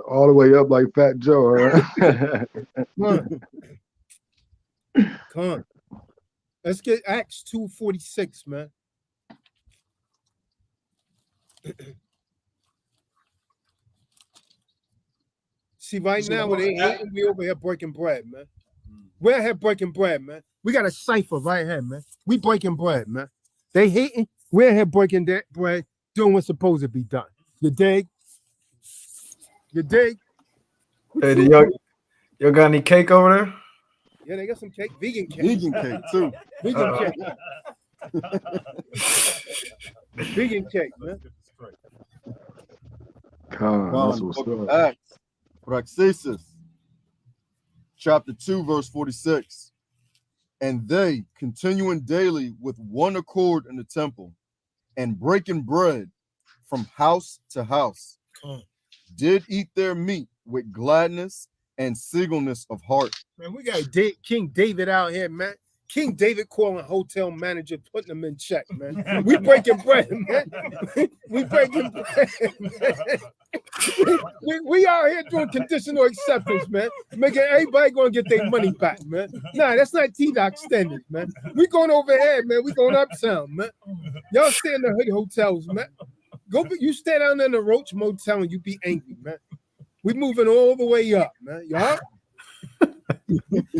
All the way up like Fat Joe, huh? Come on. Let's get Acts 2:46, man. See, right now, when they hating, we over here breaking bread, man. We're here breaking bread, man. We got a cipher right here, man. We breaking bread, man. They hating, we're here breaking that bread, doing what's supposed to be done. You dig? You dig? Hey, do y'all got any cake over there? Yeah, they got some cake. Vegan cake. Vegan cake, too. Vegan cake. Vegan cake, man. That's what's Book of up. Acts, Praxesis, chapter 2, verse 46. And they, continuing daily with one accord in the temple, and breaking bread from house to house, did eat their meat with gladness and singleness of heart. Man, we got King David out here, man. King David calling hotel manager, putting them in check, man. We breaking bread, man. We breaking bread, man. We out here doing conditional acceptance, man. Making everybody gonna get their money back, man. Nah, that's not Tazadaq standards, man. We going over here, man. We going uptown, man. Y'all stay in the hood hotels, man. You stay down there in the Roach Motel and you be angry, man. We moving all the way up, man. Y'all.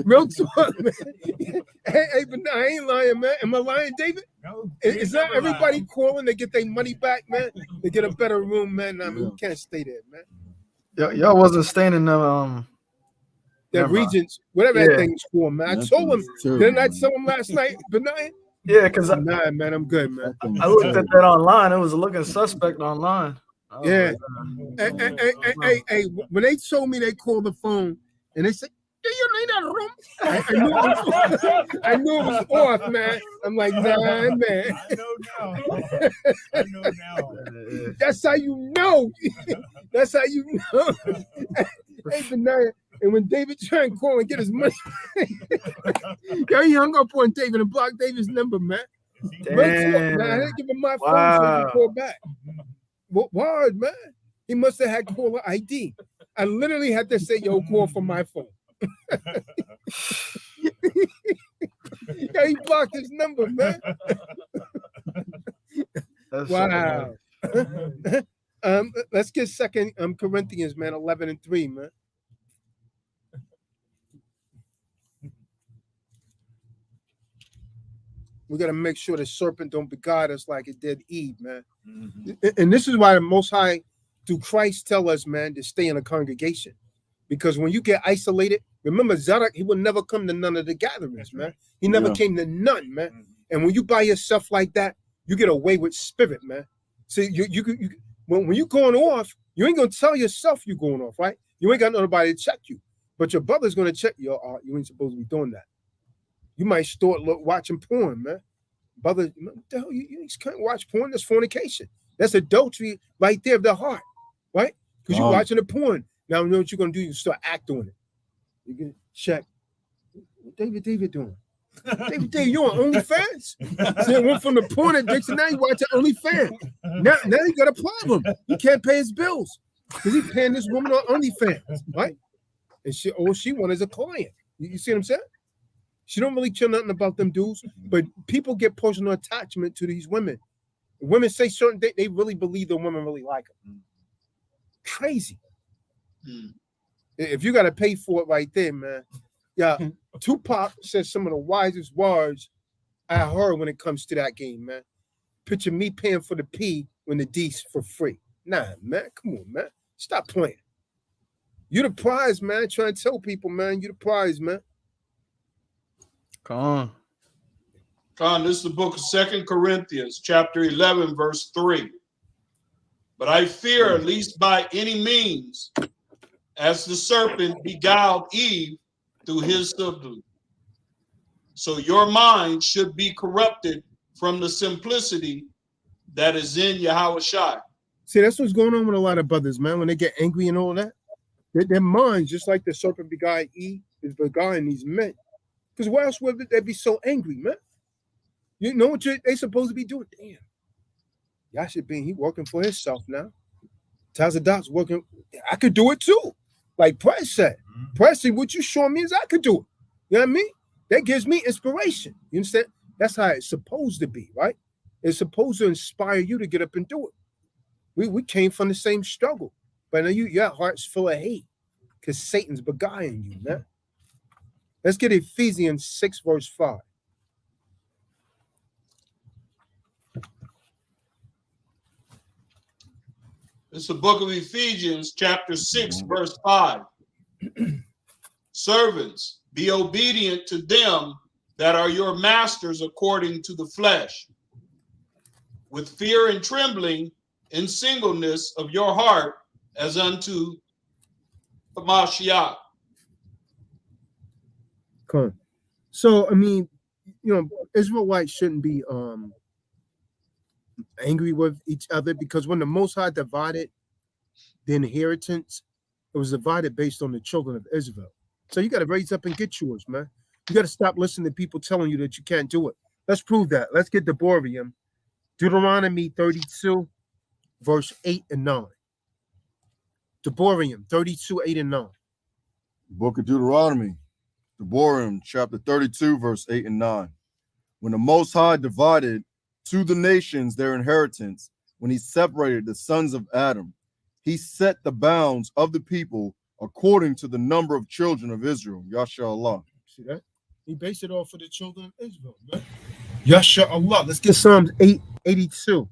Real talk, man. Hey, but I ain't lying, man. Am I lying, David? No. Is not everybody calling to get their money back, man? To get a better room, man. I mean, we can't stay there, man. Y'all wasn't staying in the That Regents, whatever that thing's for, man. I told him, didn't I tell him last night, Benign? Yeah, because nah, man, I'm good, man. I looked at that online. It was looking suspect online. Yeah. Hey, when they told me they called the phone and they said, do you need a room? I knew it was off, man. I'm like, nah, man. I know now. That's how you know. That's how you know. Hey, Benaiah, and when David tried to call and get his money, yo, he hung up on David and blocked David's number, man. Man, I didn't give him my phone so he could call back. What word, man? He must have had caller ID. I literally had to say, yo, call from my phone. Yeah, he blocked his number, man. Wow. Let's get second Corinthians, man, 11:3, man. We got to make sure the serpent don't beguile us like it did Eve, man. And this is why the Most High, through Christ, tell us, man, to stay in a congregation. Because when you get isolated, remember, Zadok, he would never come to none of the gatherings, man. He never came to none, man. And when you by yourself like that, you get away with spirit, man. See, when you going off, you ain't going to tell yourself you going off, right? You ain't got nobody to check you. But your brother's going to check you. You ain't supposed to be doing that. You might start watching porn, man. Brother, what the hell? You can't watch porn. That's fornication. That's adultery right there of the heart, right? Because you're watching the porn. Now, you know what you're going to do? You start acting on it. You can check. What David doing? David, you on OnlyFans? So it went from the porn addiction, now you watching OnlyFans. Now he got a problem. He can't pay his bills because he's paying this woman on OnlyFans, right? And all she wants is a client. You see what I'm saying? She don't really care nothing about them dudes, but people get personal attachment to these women. Women say certain things, they really believe the women really like them. Crazy. If you got to pay for it right there, man. Yeah, Tupac says some of the wisest words I heard when it comes to that game, man. Picture me paying for the P when the D's for free. Nah, man, come on, man. Stop playing. You the prize, man. Trying to tell people, man, you the prize, man. Come on. This is the book of 2 Corinthians, chapter 11, verse 3. But I fear, lest by any means, as the serpent beguiled Eve through his subtlety, so your mind should be corrupted from the simplicity that is in Yahusha. See, that's what's going on with a lot of brothers, man. When they get angry and all that, their minds, just like the serpent beguiled Eve, is beguiling these men. Because why else would they be so angry, man? You know what they supposed to be doing? Damn. Yahusha being he working for himself now. Tazadaq's working. I could do it too. Like Press said. Press said, what you showing me is I could do it. You know what I mean? That gives me inspiration. You understand? That's how it's supposed to be, right? It's supposed to inspire you to get up and do it. We came from the same struggle. But now your heart's full of hate because Satan's beguiling you, man. Let's get Ephesians 6, verse 5. It's the book of Ephesians, chapter 6, verse 5. Servants, be obedient to them that are your masters according to the flesh, with fear and trembling in singleness of your heart as unto Mashiach. Come. So, I mean, you know, Israelites shouldn't be angry with each other because when the Most High divided the inheritance, it was divided based on the children of Israel. So you got to raise up and get yours, man. You got to stop listening to people telling you that you can't do it. Let's prove that. Let's get Deborah. Deuteronomy 32, verse 8 and 9. Deborah 32, 8 and 9. Book of Deuteronomy, Deborah, chapter 32, verse 8 and 9. When the Most High divided to the nations their inheritance, when he separated the sons of Adam, he set the bounds of the people according to the number of children of Israel. Yasha Allah. See that? He based it off of the children of Israel, man. Yasha Allah. Let's get Psalms 882.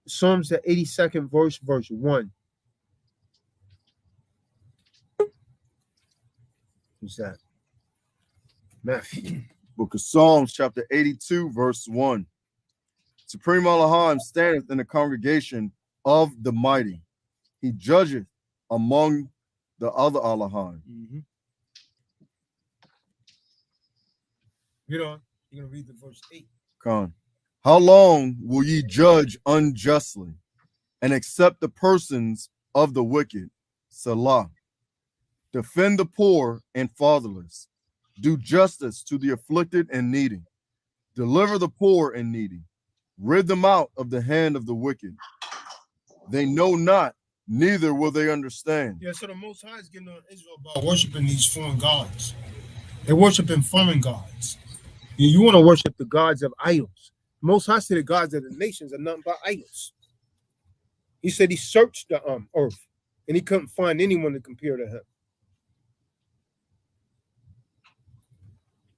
Psalms the 82nd verse 1. Who's that? Matthew. Book of Psalms, chapter 82, verse 1. Supreme Elohim standeth in the congregation of the mighty. He judgeth among the other Elohim. Get on. You're going to read the verse 8. Khan. How long will ye judge unjustly and accept the persons of the wicked? Salah. Defend the poor and fatherless. Do justice to the afflicted and needy. Deliver the poor and needy. Rid them out of the hand of the wicked. They know not, neither will they understand. Yeah, so the Most High is getting on Israel about worshiping these foreign gods. They're worshiping foreign gods. You want to worship the gods of idols. Most High said the gods of the nations are nothing but idols. He said he searched the earth and he couldn't find anyone to compare to him.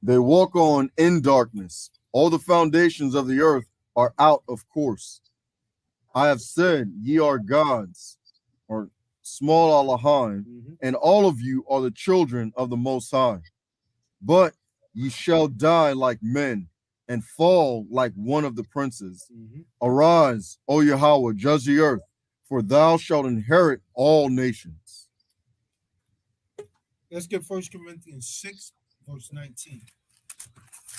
They walk on in darkness. All the foundations of the earth are out of course. I have said, ye are gods, or small Elohim, and all of you are the children of the Most High. But ye shall die like men and fall like one of the princes. Arise, O Yahweh, judge the earth, for thou shalt inherit all nations. Let's get 1 Corinthians 6, verse 19.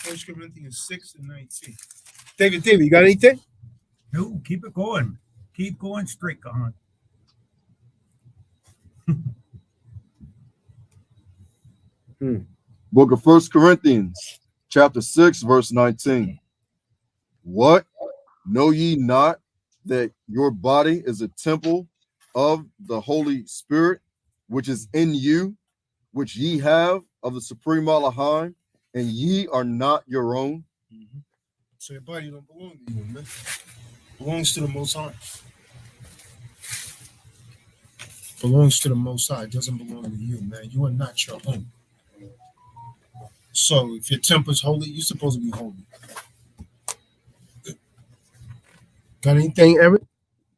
1 Corinthians 6 and 19. David, you got anything? No, keep it going. Keep going straight on. Book of 1 Corinthians, chapter 6, verse 19. What? Know ye not that your body is a temple of the Holy Spirit, which is in you, which ye have of the Supreme Elohim, and ye are not your own? So your body don't belong to you, man. Belongs to the Most High. Belongs to the Most High. It doesn't belong to you, man. You are not your own. So if your temper's holy, you're supposed to be holy. Got anything, Eric?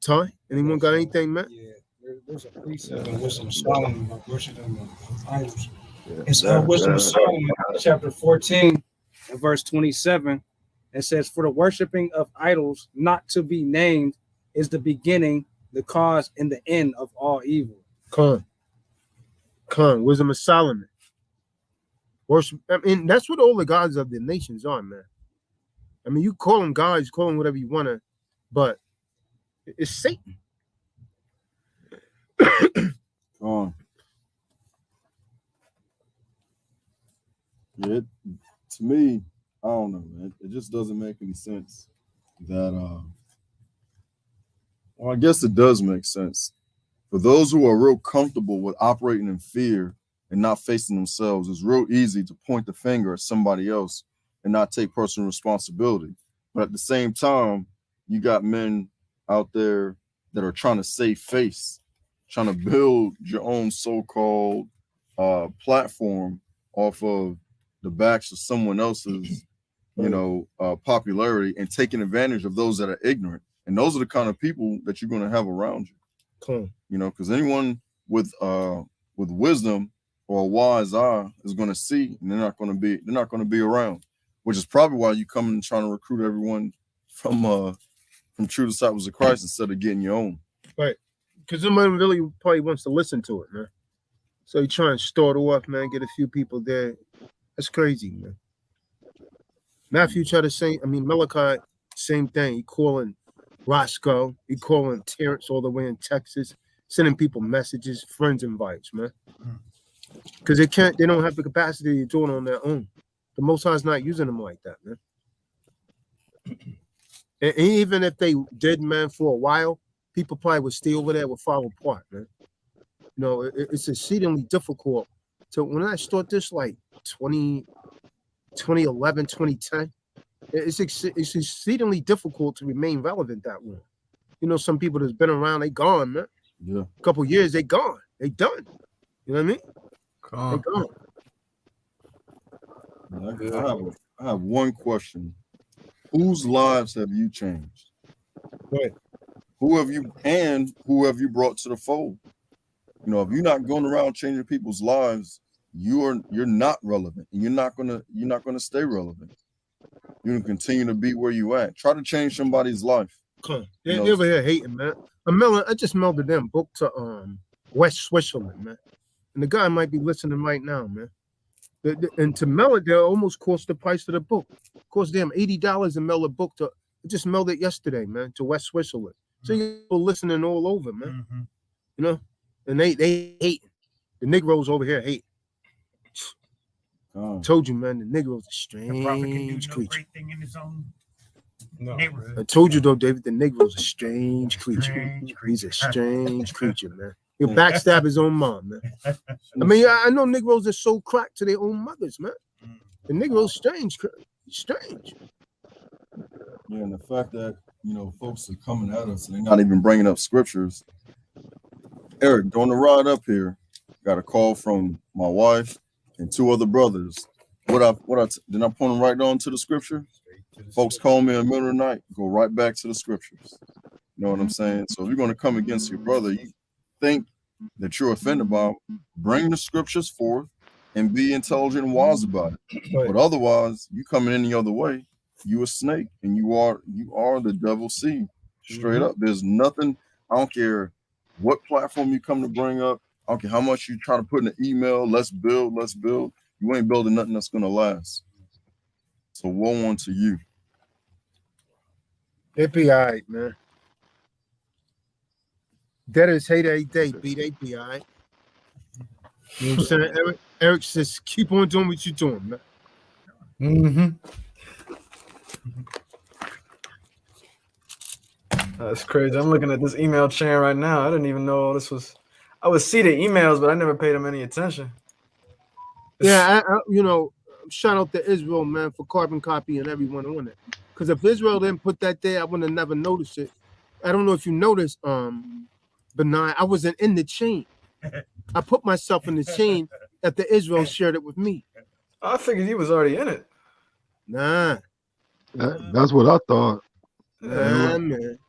Ty? Anyone got anything, man? Yeah, there's a precept in Wisdom of Solomon about worshiping idols. Yeah, It's Wisdom of Solomon, chapter 14, and verse 27. It says, "For the worshiping of idols not to be named is the beginning, the cause, and the end of all evil." Khan, Wisdom of Solomon. Worship. I mean, that's what all the gods of the nations are, man. I mean, you call them gods, call them whatever you want to, but it's Satan. Yeah, to me, I don't know, man. It just doesn't make any sense that well, I guess it does make sense. For those who are real comfortable with operating in fear and not facing themselves, it's real easy to point the finger at somebody else and not take personal responsibility. But at the same time, you got men out there that are trying to save face, trying to build your own so-called platform off of the backs of someone else's, popularity, and taking advantage of those that are ignorant. And those are the kind of people that you're going to have around you. Cool. Because anyone with wisdom or a wise eye is going to see, and they're not going to be around. Which is probably why you come and trying to recruit everyone from true disciples of Christ instead of getting your own. Right. Because somebody really probably wants to listen to it, man. So you try and start off, man, get a few people there. That's crazy, man. Matthew tried to say, Malachi, same thing. He calling Roscoe, he calling Terrence all the way in Texas, sending people messages, friends invites, man. Because they don't have the capacity to do it on their own. The Most High's not using them like that, man. And even if they did, man, for a while, people probably would stay over there, would fall apart, man. It's exceedingly difficult. So when I start this, like 2011, 2010, it's exceedingly difficult to remain relevant that long. Some people that's been around, they gone, man. Yeah. A couple years, they gone. They done. You know what I mean? They gone. I have one question. Whose lives have you changed? Right. Who have you brought to the fold? If you're not going around changing people's lives, you're not relevant, and you're not gonna stay relevant. You're gonna continue to be where you at. Try to change somebody's life. They over here hating, man. I just mailed them book to West Switzerland, man. And the guy might be listening right now, man. And to mail it, they almost cost the price of the book. Cost them $80 to mail a book to. I just mailed it yesterday, man, to West Switzerland. So you're listening all over, man. And they hate. The Negroes over here hate. Told you, man, the Negroes are The prophet can do strange no creature. great thing in his own No. neighborhood. I told you though, David, the Negro's a strange creature. Strange He's a strange creature, man. He'll backstab his own mom, man. I know Negroes are so cracked to their own mothers, man. The Negro's strange. Strange. Yeah, and the fact that folks are coming at us and they're not even bringing up scriptures. Eric, during the ride up here, got a call from my wife and two other brothers. Did I point them right on to the scripture? Folks call me in the middle of the night, go right back to the scriptures. You know what I'm saying? So if you're going to come against your brother, you think that you're offended by, bring the scriptures forth and be intelligent and wise about it. Right. But otherwise, you coming any other way, you a snake, and you are the devil's seed. Straight up. There's nothing. I don't care what platform you come to bring up. I don't care how much you try to put in an email. Let's build. You ain't building nothing that's gonna last. So woe unto you. It be all right, man. Debtors hate every day, B. They be all right. You know what I'm saying? Eric says, keep on doing what you're doing, man. Mm-hmm. That's crazy. I'm looking at this email chain right now. I didn't even know this was. I would see the emails, but I never paid them any attention. Yeah, you know, shout out to Israel, man, for carbon copy and everyone on it. Because if Israel didn't put that there, I would have never noticed it. I don't know if you noticed, Benign, I wasn't in the chain. I put myself in the chain after Israel shared it with me. I figured you was already in it. Nah, That's what I thought. nah, man.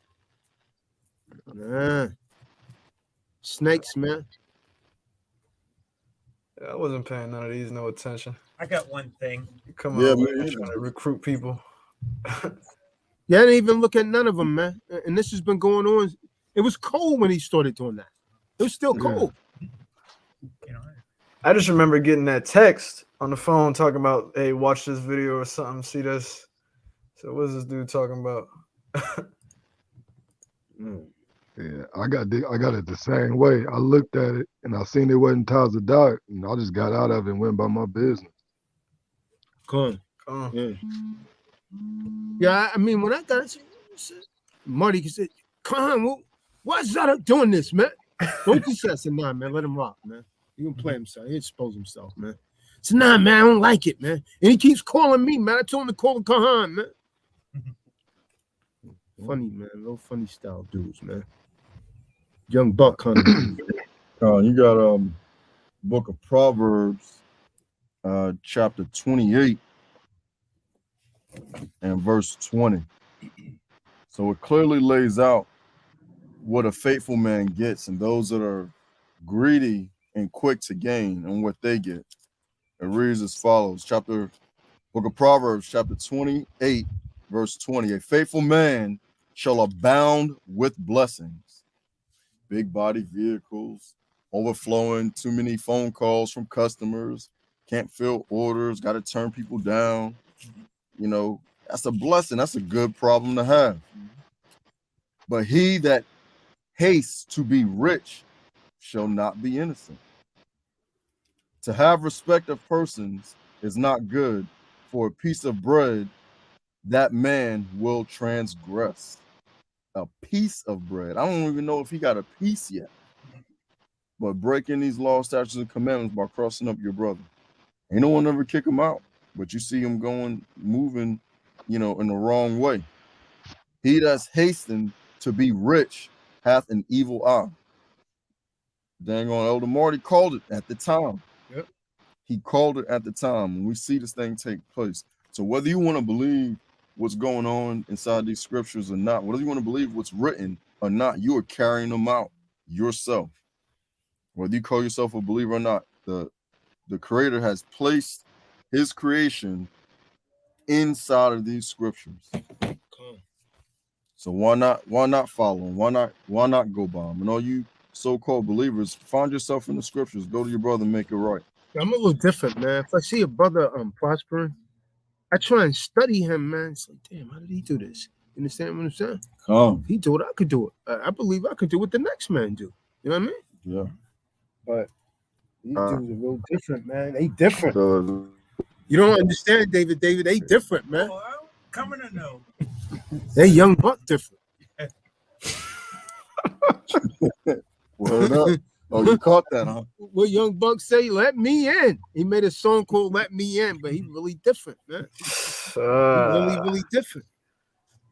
Nah. Snakes, man. Yeah, I wasn't paying none of these no attention. I got one thing. Come Yeah, on, me man, either. trying to recruit people. Yeah, I didn't even look at none of them, man. And this has been going on. It was cold when he started doing that. It was still cold. You know, I just remember getting that text on the phone talking about, "Hey, watch this video or something. See this." So what's this dude talking about? Yeah, I got it the same way. I looked at it and I seen it wasn't Tazadaq, and I just got out of it and went about my business. Come Come on. on. Yeah, I mean, when I got it, Marty said, "Come on, why is Zadok doing this, man? Don't you say?" I said, "Nah, man, let him rock, man. He gonna play himself. He expose himself, man." I said, "Nah, man, I don't like it, man." And he keeps calling me, man. I told him to call the Kahan, man. Funny, man. Little funny style dudes, man. Young buck hunter. You got book of Proverbs, chapter 28 and verse 20. So it clearly lays out what a faithful man gets and those that are greedy and quick to gain and what they get. It reads as follows. Book of Proverbs, chapter 28, verse 20. A faithful man shall abound with blessings. Big body vehicles, overflowing, too many phone calls from customers, can't fill orders, got to turn people down. You know, that's a blessing. That's a good problem to have. But he that hastes to be rich shall not be innocent. To have respect of persons is not good. For a piece of bread, that man will transgress. A piece of bread. I don't even know if he got a piece yet. But breaking these laws, statutes, and commandments by crossing up your brother. Ain't no one ever kick him out, but you see him moving, in the wrong way. He that's hastened to be rich hath an evil eye. Dang on, Elder Marty called it at the time. Yep. He called it at the time when we see this thing take place. So whether you want to believe what's going on inside these scriptures or not, whether you want to believe what's written or not, you are carrying them out yourself. Whether you call yourself a believer or not, the Creator has placed his creation inside of these scriptures. So why not follow him? Why not go by him? And all you so-called believers, find yourself in the scriptures. Go to your brother, make it right. I'm a little different, man. If I see a brother prospering, I try and study him, man. It's like, damn, how did he do this? You understand what I'm saying? He do it, I could do it. I believe I could do what the next man do. You know what I mean? Yeah. But these dudes are real different, man. They different. So You don't understand, David. They different, man. well, coming to know. They young buck different. Word up. Oh, you caught that, huh? What young buck say? Let me in. He made a song called "Let Me In," but he really different, man. He really different.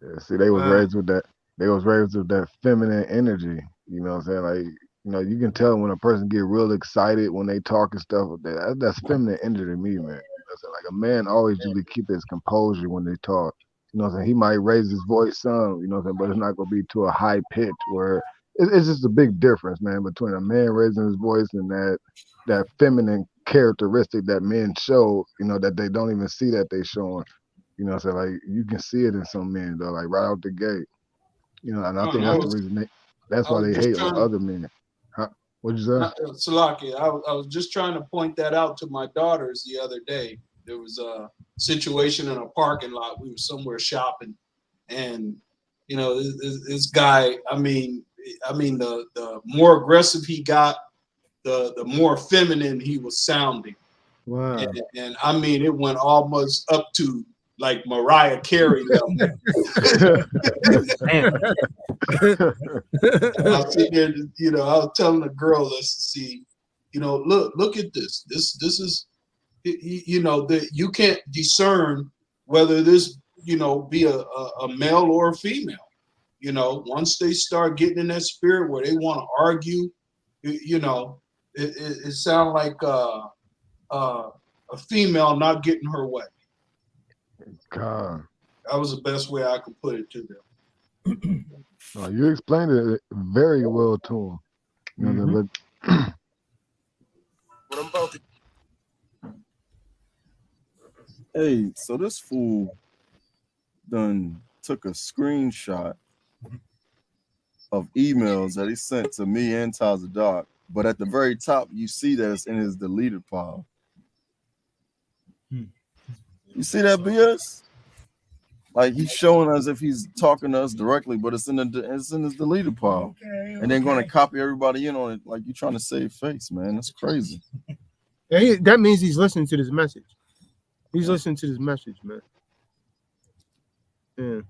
yeah, see, they was raised with that. They was raised with that feminine energy. You know what I'm saying? Like, you can tell when a person get real excited when they talk and stuff. That's feminine energy to me, man. You know what I'm saying? Like a man always usually keep his composure when they talk. You know what I'm saying? He might raise his voice some, you know what I'm saying, but it's not gonna be to a high pitch where it's just a big difference, man, between a man raising his voice and that feminine characteristic that men show, that they don't even see that they showing. You know what I'm saying? Like you can see it in some men though, like right out the gate. And I think that's the reason that's why they hate on other men. Huh? What'd you say? Salaki, I was just trying to point that out to my daughters the other day. There was a situation in a parking lot. We were somewhere shopping, and this guy. I mean, the more aggressive he got, the more feminine he was sounding. Wow. And I mean, it went almost up to like Mariah Carey level. I was sitting there, I was telling the girl, let's see, look at this. This is you know, that you can't discern whether this, you know, be a male or a female. You know, once they start getting in that spirit where they want to argue, you know, it sounds like a female not getting her way. God. That was the best way I could put it to them. No, you explained it very well to him. You know, What I'm about to Hey, so this fool done took a screenshot of emails that he sent to me and Tazadaq, but at the very top, you see that it's in his deleted pile. You see that BS? Like he's showing us if he's talking to us directly, but it's in his deleted pile, and then going to copy everybody in on it. Like you trying to save face, man. That's crazy. Yeah, that means he's listening to this message. He's listening to this message, man. Yeah.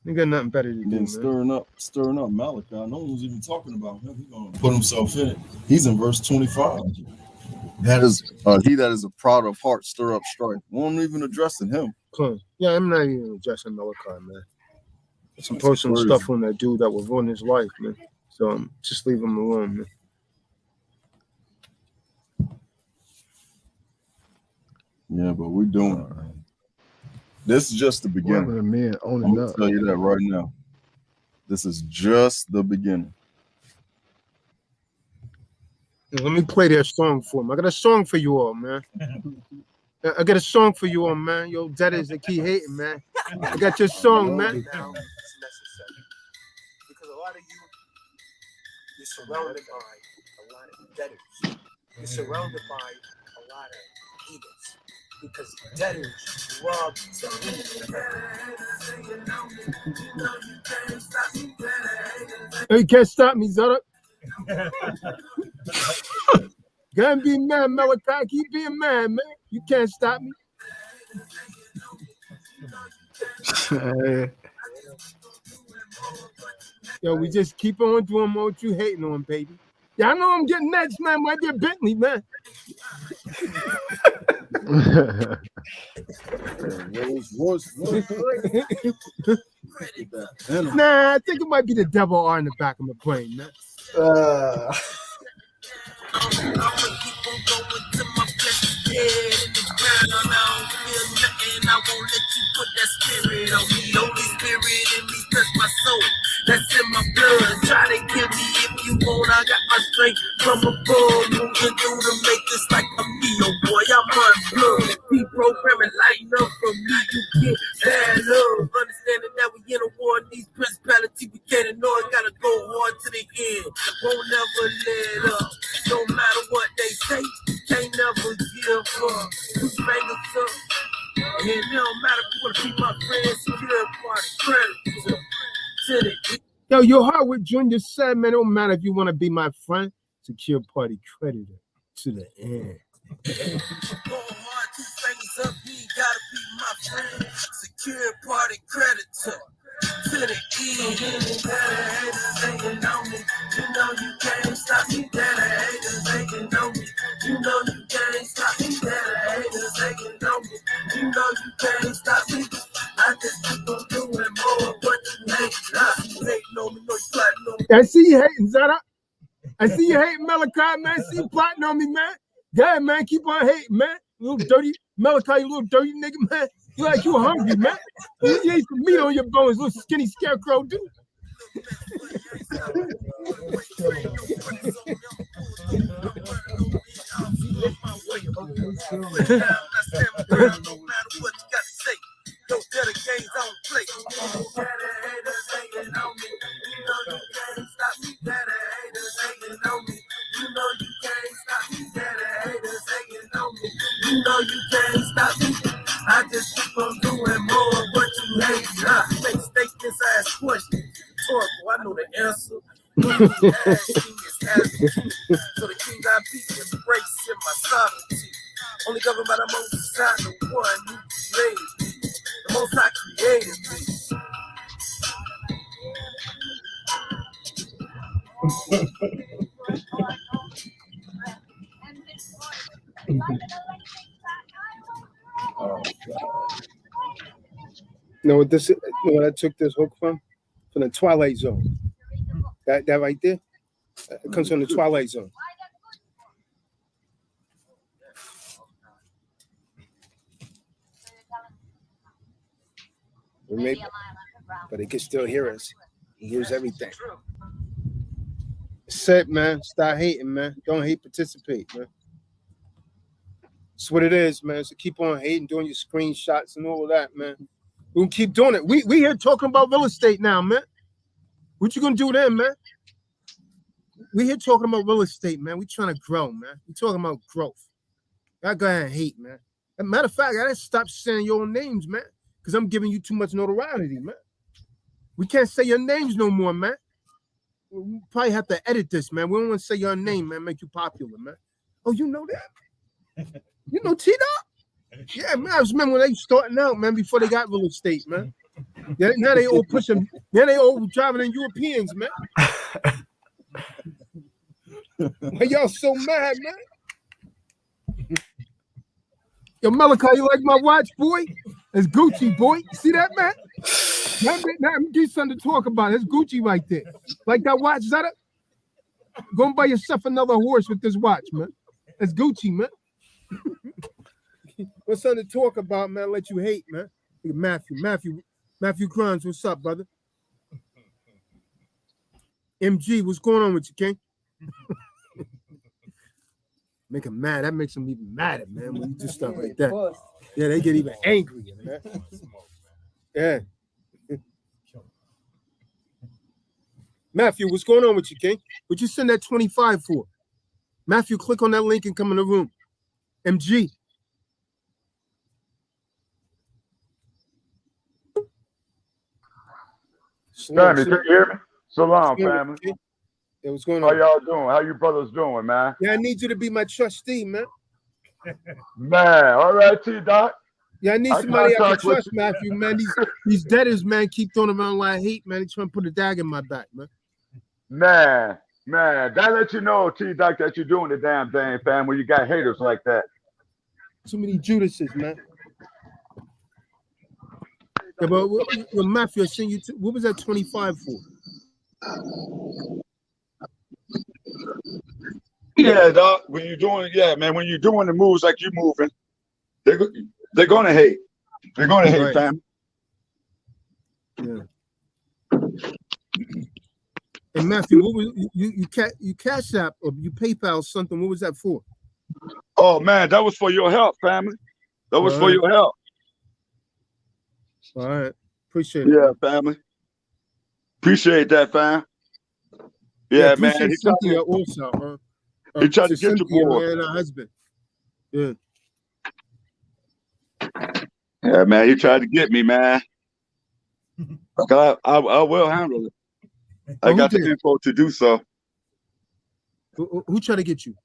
He got nothing better to do, Then man. stirring up Malachi. No one was even talking about him. He's gonna put himself in it. He's in verse 25. That is he that is a proud of heart stir up strife. Won't even addressing him. Yeah, I'm not even addressing Malachi, man. Some That's personal crazy. stuff on that dude that will ruin his life, man. So just leave him alone, man. Yeah, but we're doing it, man. This is just the what beginning. happened to men I'm owning gonna up? tell you that right now. This is just the beginning. Let me play that song for him. I got a song for you all, man. I got a song for you all, man. Yo, that is the key hating, man. I got your song, man. Now it's necessary. Because a lot of you, you're surrounded by a lot of debtors. You're surrounded by a lot of haters. Because debtors rob Hey, you can't stop me, Zara. Gotta be mad, Malachi. Keep being mad, man. You can't stop me. Yo, we just keep on doing what you hating on, baby. Yeah, I know I'm getting next, man. Might be a Bentley, man. Nah, I think it might be the devil R in the back of my brain, man. That's in my blood. Try to kill me if you want. I got my strength from above. Moving through to make this like a meal, boy. I'm on blood. Be programming, lighting up from me. You get bad love. Understanding that we in a war. These principalities we can't ignore. Gotta go hard to the end. Won't never let up. No matter what they say, can't never give up. Two fingers up. And it don't matter if you wanna be my friend. Secure party credit. Yo, your heart with Junior said, man, it don't matter if you want to be my friend. Secure party creditor to the end. Go hard, two fingers up, you ain't gotta be my friend. Secure party creditor to the end. Haters hating on me. You know you can't stop me. Haters hating on me. You know you can't stop me. Haters hating on me. You know you can't stop me. I just keep on doing more. What you hate? You hating on me. No, you plotting on me. I see you hating, Zara. I see you hating, Malachi, man. I see you plotting on me, man. Go ahead, man. Keep on hating, man. You little dirty Malachi, you little dirty nigga, man. You like you hungry, man. You ate some meat on your bones, little skinny scarecrow, dude. Yo, better games I don't play. Haters hating on me. You know you can't stop me. Haters hating on me. You know you can't stop me. Haters hating on me. You know you can't stop me. I just keep on doing more of what you hate. Make statements, ask questions. Rhetorical, I know the answer. So the king I be embracing my sovereignty. Only governed by the most high, the one who created me. The most high created me. know what this? You know what I took this hook from? From the Twilight Zone. That right there. It comes from the Twilight Zone. But he can still hear us. He hears everything. Set, man. Stop hating, man. Don't hate, participate, man. That's what it is, man. So keep on hating, doing your screenshots and all of that, man. We'll keep doing it. We here talking about real estate now, man. What you gonna do then, man? We here talking about real estate, man. We trying to grow, man. We talking about growth. I go ahead and hate, man. As a matter of fact, I gotta stop saying your names, man, because I'm giving you too much notoriety, man. We can't say your names no more, man. We probably have to edit this, man. We don't want to say your name, man. Make you popular, man. Oh, you know that? You know T-Dog? Yeah, man. I just remember when they starting out, man, before they got real estate, man. Yeah, now they all pushing. Now they all driving in Europeans, man. Why y'all so mad, man? Yo, Malachi, you like my watch, boy? It's Gucci, boy. You see that, man? Now get something to talk about. It's Gucci right there. Like that watch, is that it? Go and buy yourself another horse with this watch, man. It's Gucci, man. What's something to talk about, man? Let you hate, man. Matthew Grimes, what's up, brother? MG, what's going on with you, King? Make him mad. That makes him even madder, man, when you do stuff like that. Yeah, they get even angrier, man. Yeah. Matthew, what's going on with you, King? What you send that 25 for? Matthew, click on that link and come in the room. MG. Family, can you hear me? Salam, family. Yeah, what's going on? How y'all doing? How you brothers doing, man? Yeah, I need you to be my trustee, man. Man, all right, T-Doc. Yeah, I need somebody I can trust, Matthew, man. These debtors, man, keep throwing around like hate, man. They trying to put a dagger in my back, man. Man, that let you know, T-Doc, that you're doing the damn thing, fam, when you got haters like that. Too many Judases, man. Yeah, but Matthew, I sent you what was that 25 for? Yeah, dog. When you're doing the moves like you moving, they're gonna hate. They're gonna hate, right, fam. Yeah. And Matthew, what was you Cash App or you PayPal something? What was that for? Oh man, that was for your help, family. That was for your help. All right, appreciate it. Yeah, family. Appreciate that, fam. Yeah, man. He Cynthia also, huh? He tried to get Cynthia, the boy. man, her husband. Yeah. Yeah, man. He tried to get me, man. I will handle it. I got the info to do so. Who tried to get you?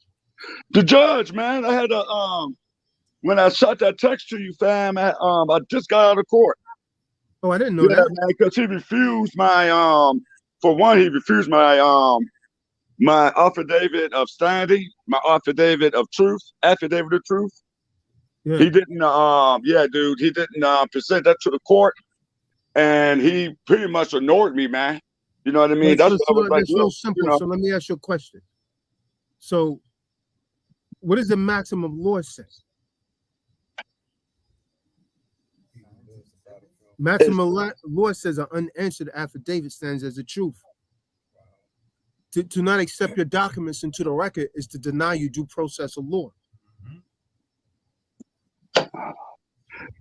The judge, man. I had when I shot that text to you, fam. I just got out of court. Oh, I didn't know that, man. Because he refused my for one, he refused my my affidavit of standing, my affidavit of truth. Yeah. He didn't he didn't present that to the court, and he pretty much ignored me, man. You know what I mean? That's what I was like. Real simple. You know? So let me ask you a question. So, what does the maximum law say? Maximum law says an unanswered affidavit stands as the truth. To not accept your documents into the record is to deny you due process of law.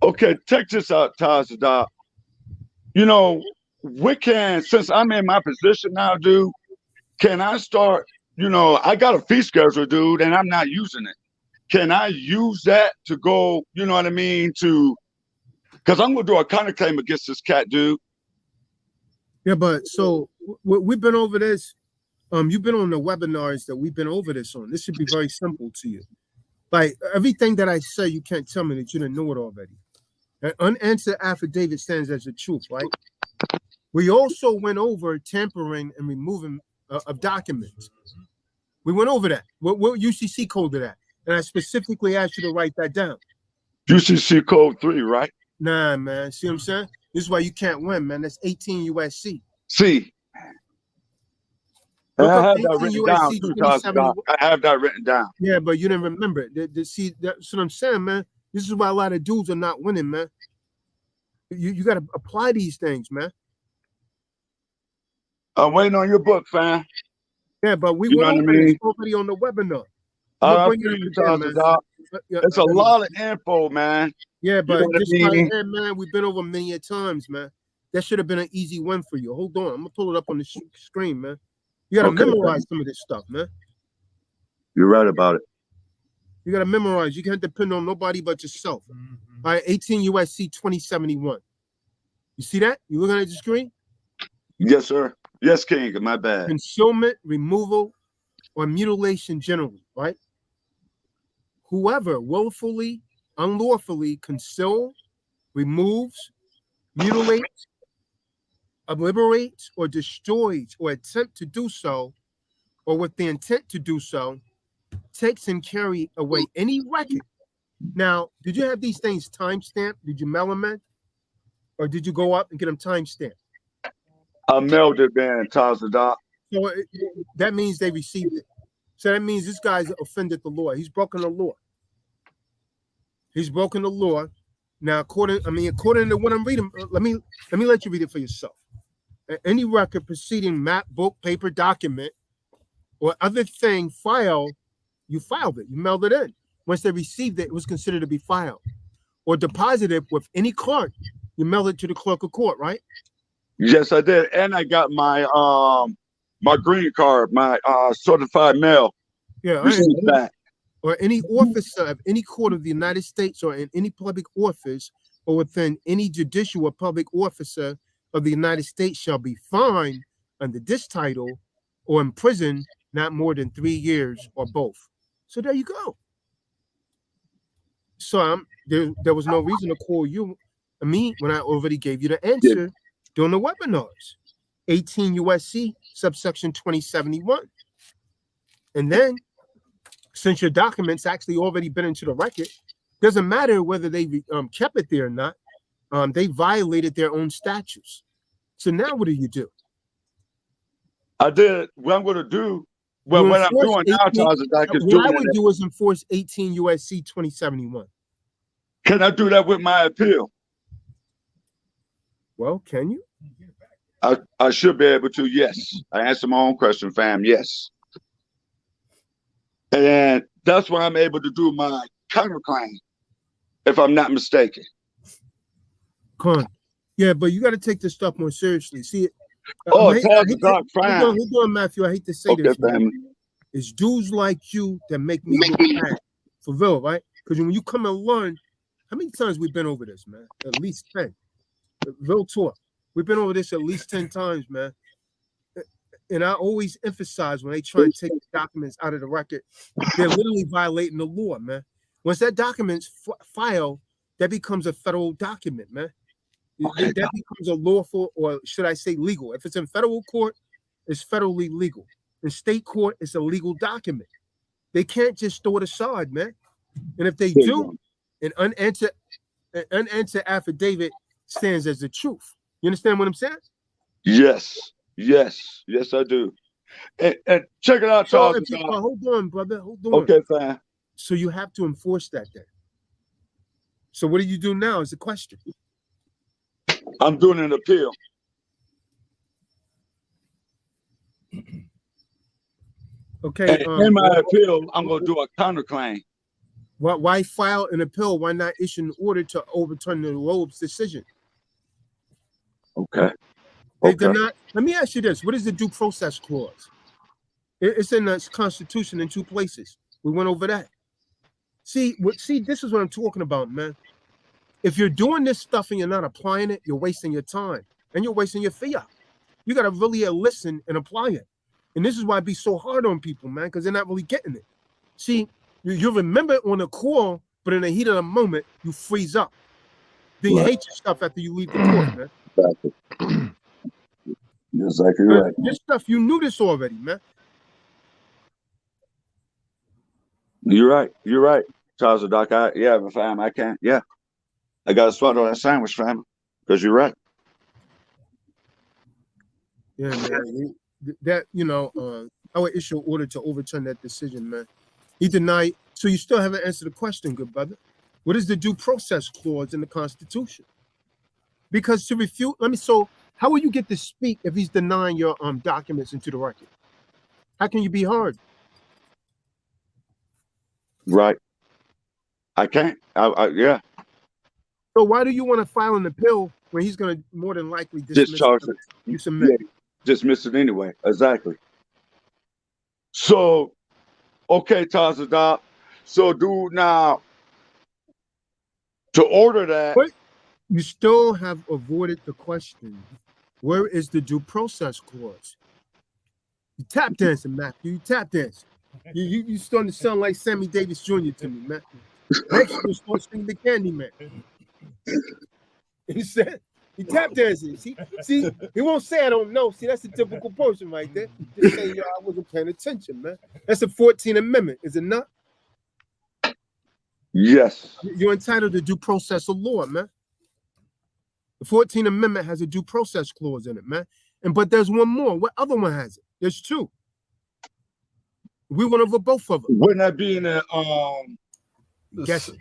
Okay, check this out, Tazadaq. You know, since I'm in my position now, dude, can I start, I got a fee schedule, dude, and I'm not using it. Can I use that to go, you know what I mean, because I'm going to do a counterclaim against this cat, dude. Yeah, but so we've been over this. You've been on the webinars that we've been over this on. This should be very simple to you. Like everything that I say, you can't tell me that you didn't know it already. An unanswered affidavit stands as the truth, right? We also went over tampering and removing of documents. We went over that. What UCC code of that? And I specifically asked you to write that down. UCC code 3, right? Nah, man. See what I'm saying? This is why you can't win, man. That's 18 USC. See. Look I up have 18 that written down USC too, 2071. Tazadaq. I have that written down. Yeah, but you didn't remember it. See, that's what I'm saying, man. This is why a lot of dudes are not winning, man. You got to apply these things, man. I'm waiting on your book, fam. Yeah, but we You went know what I over this mean? already on the webinar. I Bring feel it you, up again, man. Tazadaq. It's a lot of info, man. Yeah, You but know what I this right mean? here, man, we've been over many a times, man. That should have been an easy win for you. Hold on, I'm gonna pull it up on the screen, man. You gotta memorize some of this stuff, man. You're right about it. You gotta memorize. You can't depend on nobody but yourself. All right, 18 USC 2071. You see that? You looking at the screen? Yes, sir. Yes, King. My bad. Concealment, removal, or mutilation generally, right? Whoever willfully, unlawfully conceal, removes, mutilates, obliterates, or destroys, or attempt to do so, or with the intent to do so, takes and carry away any record. Now, did you have these things time-stamped? Did you mail them in? Or did you go up and get them time-stamped? I mailed it, man, Tazadaq. So that means they received it. So that means this guy's offended the law. He's broken the law. He's broken the law. Now, according to what I'm reading, let me let you read it for yourself. Any record preceding map, book, paper, document, or other thing filed, you filed it. You mailed it in. Once they received it, it was considered to be filed. Or deposited with any clerk, you mailed it to the clerk of court, right? Yes, I did. And I got my my green card, my certified mail. Yeah, received that. Or any officer of any court of the United States or in any public office or within any judicial or public officer of the United States shall be fined under this title or imprisoned not more than 3 years or both. So there you go. So there was no reason to call you me when I already gave you the answer during the webinars. 18 USC subsection 2071. And then since your documents actually already been into the record, doesn't matter whether they kept it there or not. They violated their own statutes. So now what do? I did what I'm going to do. Well, what I'm doing now, Tazadaq, is what I would do is enforce 18 USC 2071. Can I do that with my appeal? Well, can you? I should be able to, yes. I answered my own question, fam, yes. And that's why I'm able to do my counterclaim, if I'm not mistaken. Yeah, but you got to take this stuff more seriously. See, hold on, Matthew. I hate to say this, man. It's dudes like you that make me look bad. For real, right? Because when you come and learn, how many times we've been over this, man? At least 10. Real talk. We've been over this at least 10 times, man. And I always emphasize when they try and take documents out of the record, they're literally violating the law, man. Once that document's filed, that becomes a federal document, man. That becomes a lawful, or should I say legal. If it's in federal court, it's federally legal. In state court, it's a legal document. They can't just throw it aside, man. And if they do, an unanswered affidavit stands as the truth. You understand what I'm saying? Yes, I do. And check it out, Charles. Hold on, brother. Hold on. Okay, fine. So you have to enforce that then. So what do you do now is the question. I'm doing an appeal. Okay. In my appeal, I'm going to do a counterclaim. Why file an appeal? Why not issue an order to overturn the Loeb's decision? Okay. They're not. Let me ask you this: what is the due process clause? It's in the Constitution in 2 places. We went over that. See, this is what I'm talking about, man. If you're doing this stuff and you're not applying it, you're wasting your time and you're wasting your fiat. You got to really listen and apply it. And this is why I be so hard on people, man, because they're not really getting it. See, you remember it on the call, but in the heat of the moment, you freeze up. Then you hate your stuff after you leave the court, man. Exactly. You're exactly right. This stuff, you knew this already, man. You're right. You're right. Tazadaq. Yeah, fam. I can't. Yeah. I got to swallow that sandwich, fam. Because you're right. Yeah, man. That, I would issue an order to overturn that decision, man. He denied. So you still haven't answered the question, good brother. What is the due process clause in the Constitution? Because to refute, so how will you get to speak if he's denying your documents into the record? How can you be heard? Right. I can't. Yeah. So why do you want to file an appeal when he's going to more than likely dismiss Discharge it. You submit. Yeah, dismiss it anyway. Exactly. So, okay, Tazadaq. So, dude, now to order that. But you still have avoided the question. Where is the due process clause? You tap dancing, Matthew. You tap dancing. You starting to sound like Sammy Davis Jr. to me, man. Next you start singing the Candy Man. He said he tap dancing. See, he won't say I don't know. See, that's a typical person right there. Just say, yo, I wasn't paying attention, man. That's the 14th Amendment, is it not? Yes. You're entitled to due process of law, man. The 14th Amendment has a due process clause in it, man. But there's one more. What other one has it? There's two. We went over both of them. Wouldn't that be in a Guess it.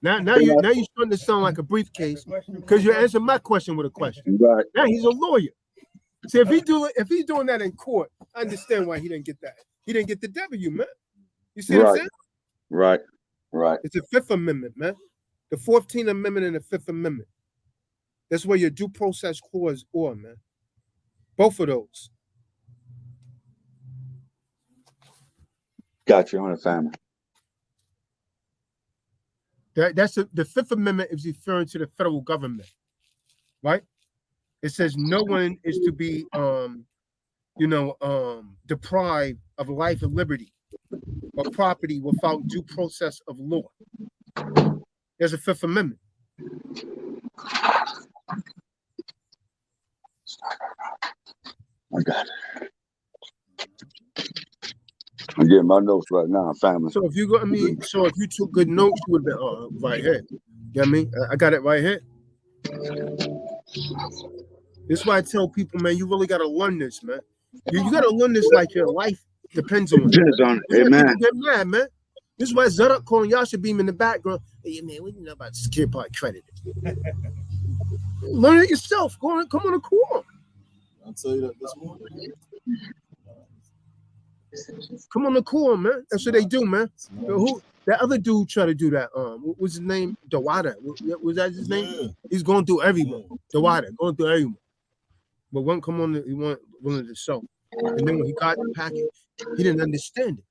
Now you're starting to sound like a briefcase because you answered my question with a question. Right. Now he's a lawyer. See, if he's doing that in court, I understand why he didn't get that. He didn't get the W, man. You see what I'm saying? Right. Right. It's the Fifth Amendment, man. The 14th Amendment and the Fifth Amendment. That's where your due process clause are, man. Both of those. Got you on the family. That's the Fifth Amendment is referring to the federal government, right? It says no one is to be, deprived of life and liberty or property without due process of law. There's a Fifth Amendment. I got it. I'm getting my notes right now, family. So if you took good notes, you would have been right here. You know what I mean? I got it right here. This is why I tell people, man, you really gotta learn this, man. You gotta learn this like your life depends on it. Depends on it. Amen. People get mad, man. This is why Tazadaq calling Yahusha Beam in the background. Hey man, what do you know about security part credit? Learn it yourself. Come on the call. I'll tell you that this morning. Come on the call, man. That's what they do, man. Who that other dude tried to do that? What was his name? Dawada. Was that his name? Yeah. He's going through everyone. Dawada, going through everyone. But one come on, he wanted to show. And then when he got the package, he didn't understand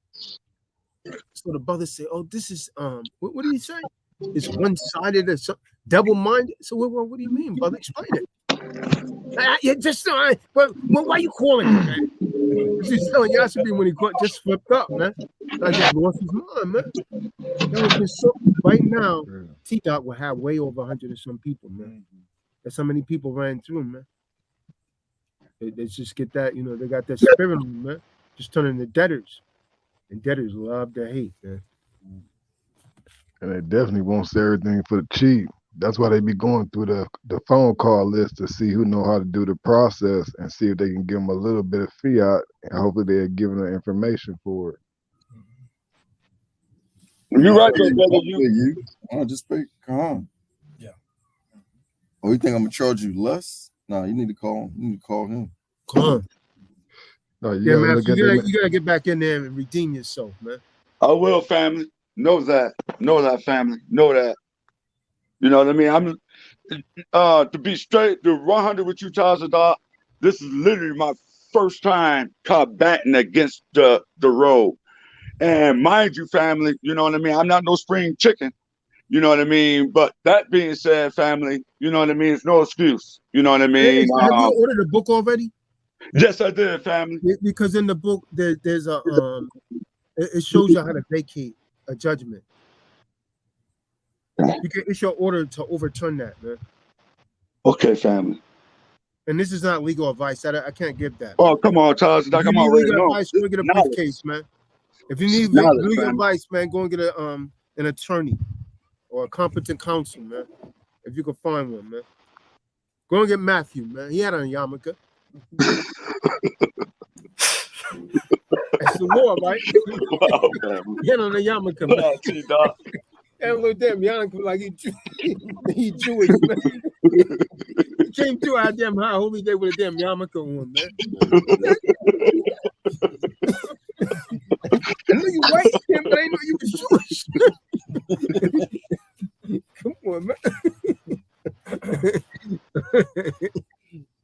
it. So the brother said, "Oh, this is what did he say? It's one-sided or double-minded." So what do you mean, brother? Explain it. But why you calling it, man? He's telling Yahusha Beam when he just flipped up, man. I just lost his mind, man. That was just so. Right now, Tazadaq will have way over 100 and some people, man. That's how many people ran through, man. They just get that, they got that spirit in them, man. Just turning to debtors. And debtors love to hate, man. And they definitely won't say everything for the cheap. That's why they be going through the phone call list to see who know how to do the process and see if they can give them a little bit of fiat, and hopefully they're giving the information for it. You're right, brother. You. I just speak calm. Yeah. Oh, you think I'm gonna charge you less? No, you need to call him. You need to call him. Come on. No, Yeah, man. You gotta get back in there and redeem yourself, man. I will, family. Know that, family. Know that. You know what I mean? I'm to be straight to 100 with you, Tazadaq. This is literally my first time combating against the road. And mind you, family, you know what I mean? I'm not no spring chicken. You know what I mean? But that being said, family, you know what I mean? It's no excuse. You know what I mean? Have you ordered a book already? Yes, I did, family. Because in the book, there's a it shows you how to vacate a judgment. You can issue an order to overturn that, man. Okay, family. And this is not legal advice. I can't give that. Oh, come on, Tazadaq. I'm already legal advice. We're gonna briefcase, man. If you need Knowledge, legal man. advice, man, go and get an attorney or a competent counsel, man. If you can find one, man. Go and get Matthew, man. He had a yarmulke. That's the law, right? Wow, man. He had on a yarmulke, man. Wow, T-Dog. And a little damn yarmulke like he Jewish, man. He came to our damn high holy day with a damn yarmulke on, man. I know you white, man, but I didn't know you was Jewish. Come on, man.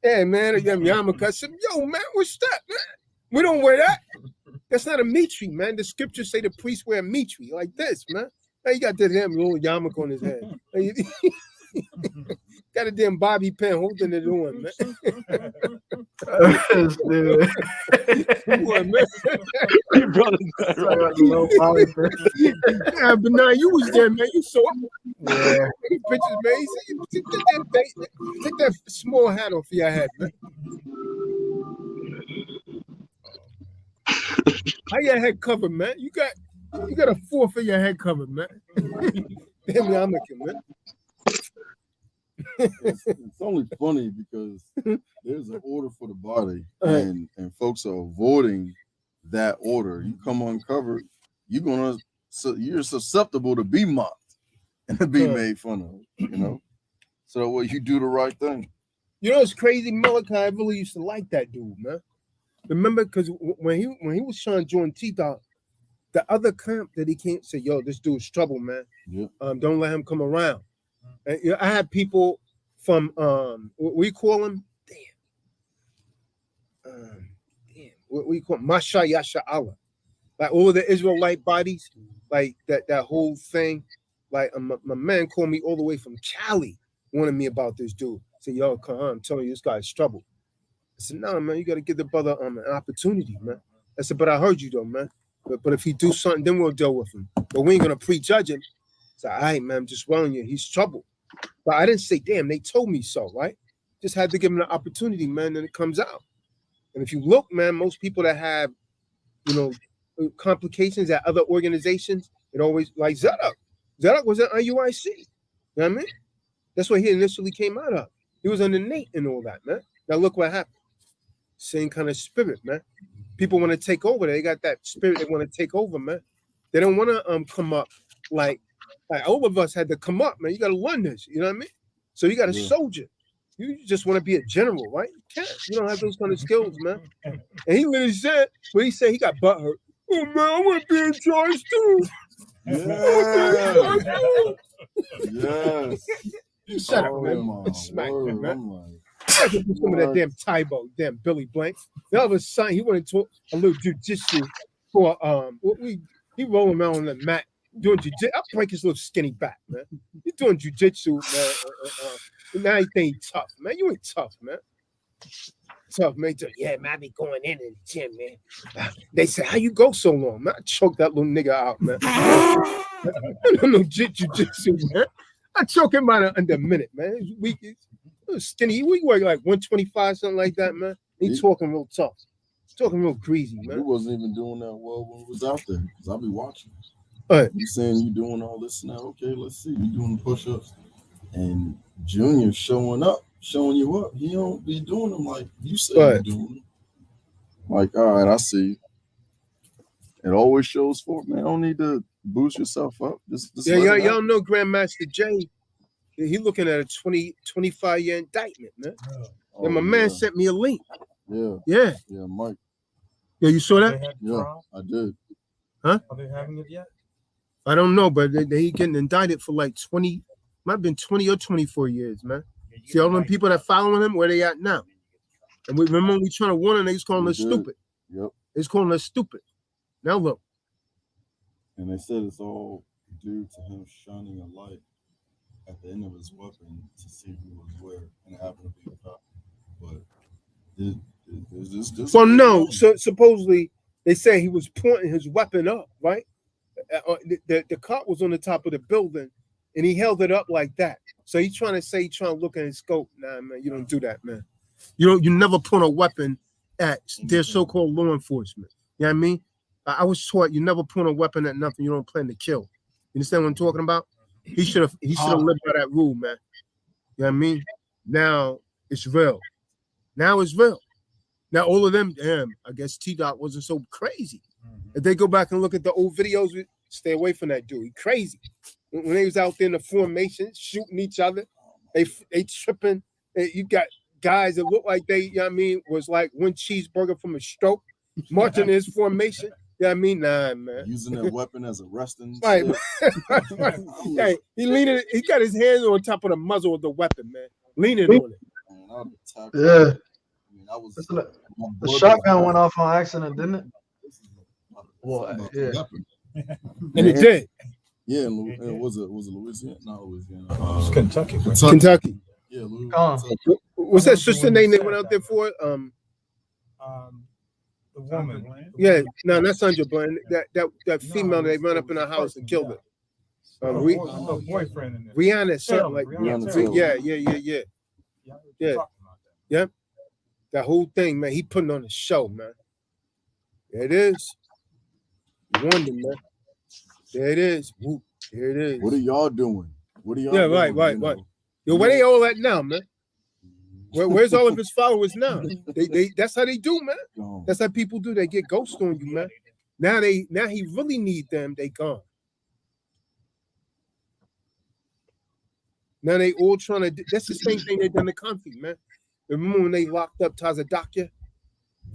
Yeah, man, a damn yarmulke. I said, yo, man, what's that, man? We don't wear that. That's not a mitri, man. The scriptures say the priests wear a mitri like this, man. Now you got that damn little yarmulke on his head. Got a damn bobby pin holding it on, man. Come on, man. You brought it back, right? Yeah, but now you was there, man. You saw it. Yeah. Pictures, man. You take that small hat off your head, man. How your head covered, man? You got a fourth of your head covered, man. Damn yarmulke, man. It's only funny because there's an order for the body, and folks are avoiding that order. You come uncovered, you're susceptible to be mocked and to be made fun of, you know. So that way you do the right thing. You know, it's crazy. Malachi, I really used to like that dude, man. Remember, because when he was trying to join T-Dog, the other camp that he came say, yo, this dude's trouble, man. Yeah. Don't let him come around. And, I had people from what we call him, what we call him, Masha Yasha Allah. Like all of the Israelite bodies, like that whole thing. Like my man called me all the way from Cali, wanted me about this dude. Said, yo, come on, I'm telling you, this guy's trouble. I said, no, man, you got to give the brother an opportunity, man. I said, but I heard you, though, man. But if he do something, then we'll deal with him. But we ain't going to prejudge him. I said, all right, man, I'm just warning you, he's trouble. But I didn't say, damn, they told me so, right? Just had to give him the opportunity, man, and it comes out. And if you look, man, most people that have, you know, complications at other organizations, it always, like Tazadaq. Tazadaq was at IUIC. You know what I mean? That's what he initially came out of. He was under Nate and all that, man. Now look what happened. Same kind of spirit, man. People want to take over. They got that spirit. They want to take over, man. They don't want to come up like all of us had to come up, man. You got to learn this. You know what I mean? So you got a soldier. You just want to be a general, right? You can't. You don't have those kind of skills, man. And he literally said, when he said he got butthurt, oh man, I want to be in charge too. Yes. You shut up, man. Smack him, man. I could do some of that damn Tybo, damn Billy Blank. The other son, he went into a little jujitsu for he rolling around on the mat doing jujitsu. I'll break his little skinny back, man. He's doing jujitsu, man. Now he think he's tough, man. You ain't tough, man. Tough, man. Yeah, man, I be going in the gym, man. They say, how you go so long, man? I choked that little nigga out, man. I don't know jujitsu, man. I choke him out under a minute, man. He's weak. He's skinny. We weigh like 125, something like that, man. He talking real tough. Talking real greasy, man. He wasn't even doing that well when he was out there, because I'll be watching. You saying you doing all this now? Okay, let's see. You doing the push-ups, and Junior showing you up. He don't be doing them like you said you're doing them. Like, all right, I see you. It always shows forth, man. Don't need to boost yourself up. Just y'all know Grandmaster J. He looking at a 25-year indictment, man. And my man sent me a link. Yeah, Mike. Yeah, you saw that? Yeah, I did. Huh? Are they having it yet? I don't know, but they getting indicted for like 20, might have been 20 or 24 years, man. See all them people that following him, where they at now? And we remember when we trying to warn them, they was calling us stupid. Yep. They was calling us stupid. Now look. And they said it's all due to him shining a light at the end of his weapon to see who was where, and it happened to be a cop. But this well, no. So supposedly they say he was pointing his weapon up, right? The cop was on the top of the building, and he held it up like that. So he's trying to look at his scope. Nah, man, you don't do that, man. You never point a weapon at their so-called law enforcement. You know what I mean? I was taught you never point a weapon at nothing you don't plan to kill. You understand what I'm talking about? He should have lived by that rule, man. You know what I mean? Now it's real. Now it's real. Now all of them, damn, I guess T-Dot wasn't so crazy. If they go back and look at the old videos, stay away from that dude. He crazy. When they was out there in the formation, shooting each other, they tripping. You got guys that look like they, you know what I mean, was like one cheeseburger from a stroke, marching in his formation. You know what I mean? Nah, man. Using that weapon as a resting. Right. Right. Hey, he got his hands on top of the muzzle of the weapon, man. Leaning on it. Man, Yeah. I was, the shotgun went off on accident, didn't it? Well, yeah. And it did. Yeah, was it Louisiana? No, Louisiana. It was Kentucky. Kentucky. Yeah, Louisiana. What's that sister name they went out there for? The woman. Yeah, no, not Sandra Bland. That female they run up in her house and killed her. Her boyfriend in there. Rihanna, something like Rihanna. Yeah. That whole thing, man. He putting on a show, man. There it is. Wonder, man. There it is. Whoop. There it is. What are y'all doing? What are y'all doing? Right. Yo, where they all at now, man? Where's all of his followers now? They that's how they do, man. That's how people do. They get ghost on you, man. Now he really need them. They gone. Now they all trying to. That's the same thing they done to Comfy, man. Remember when they locked up Tazadaq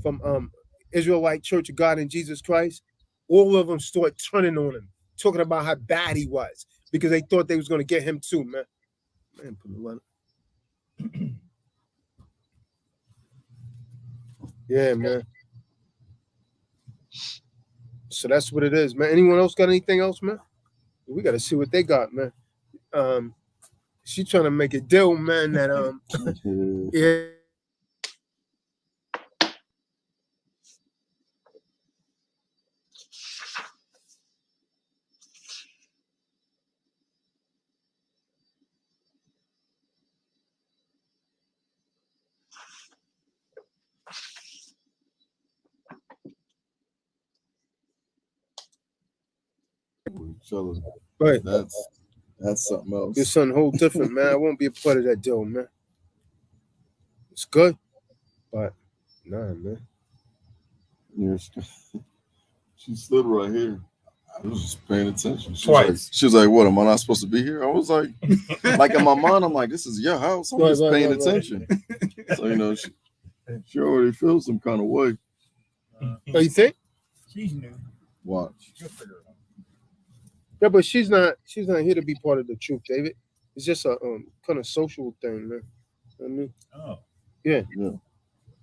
from Israelite Church of God in Jesus Christ? All of them started turning on him, talking about how bad he was because they thought they was going to get him too, man. Man, put a letter. Yeah, man. So that's what it is, man. Anyone else got anything else, man? We got to see what they got, man. She trying to make a deal, man, that yeah. Right. That's something else. It's something whole different, man. I won't be a part of that deal, man. It's good, but nah, man. Yeah, she stood right here. I was just paying attention. She Twice. Was like, "What? Am I not supposed to be here?" I was like in my mind, I'm like, "This is your house. I'm just paying attention." So you know, she already feels some kind of way. Oh, you think? She's new. Watch. She'll figure it out. Yeah, but she's not here to be part of the truth, David. It's just a kind of social thing, man. You know what I mean? Oh. Yeah.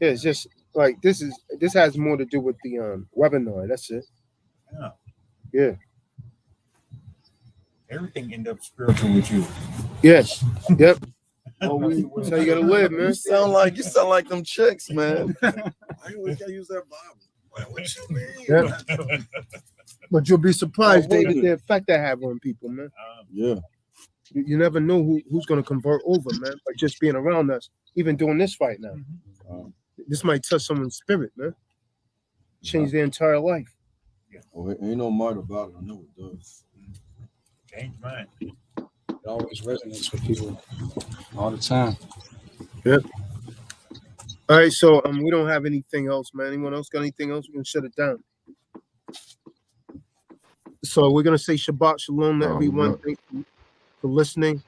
Yeah, it's just like this has more to do with the webinar. That's it. Yeah. Yeah. Everything end up spiritual with you. Yes. Yep. Oh, that's how you gotta live, man. You sound like them chicks, man. I always gotta use that Bible. What you mean? Yep. But you'll be surprised, David, the effect that have on people, man. Yeah. You never know who's gonna convert over, man, by just being around us, even doing this right now. This might touch someone's spirit, man. Change their entire life. Oh, ain't no might about it. I know it does. Change mine. It always resonates with people all the time. Yep. All right, so we don't have anything else, man. Anyone else got anything else? We can shut it down. So we're gonna say Shabbat Shalom to everyone. Thank you for listening.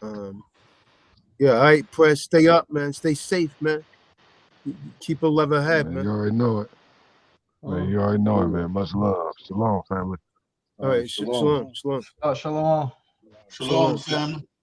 Yeah, all right, press. Stay up, man. Stay safe, man. Keep a level head, man. You already know it. Man, you already know it, man. Much love. Shalom, family. All right, shalom. Shalom. Shalom, family.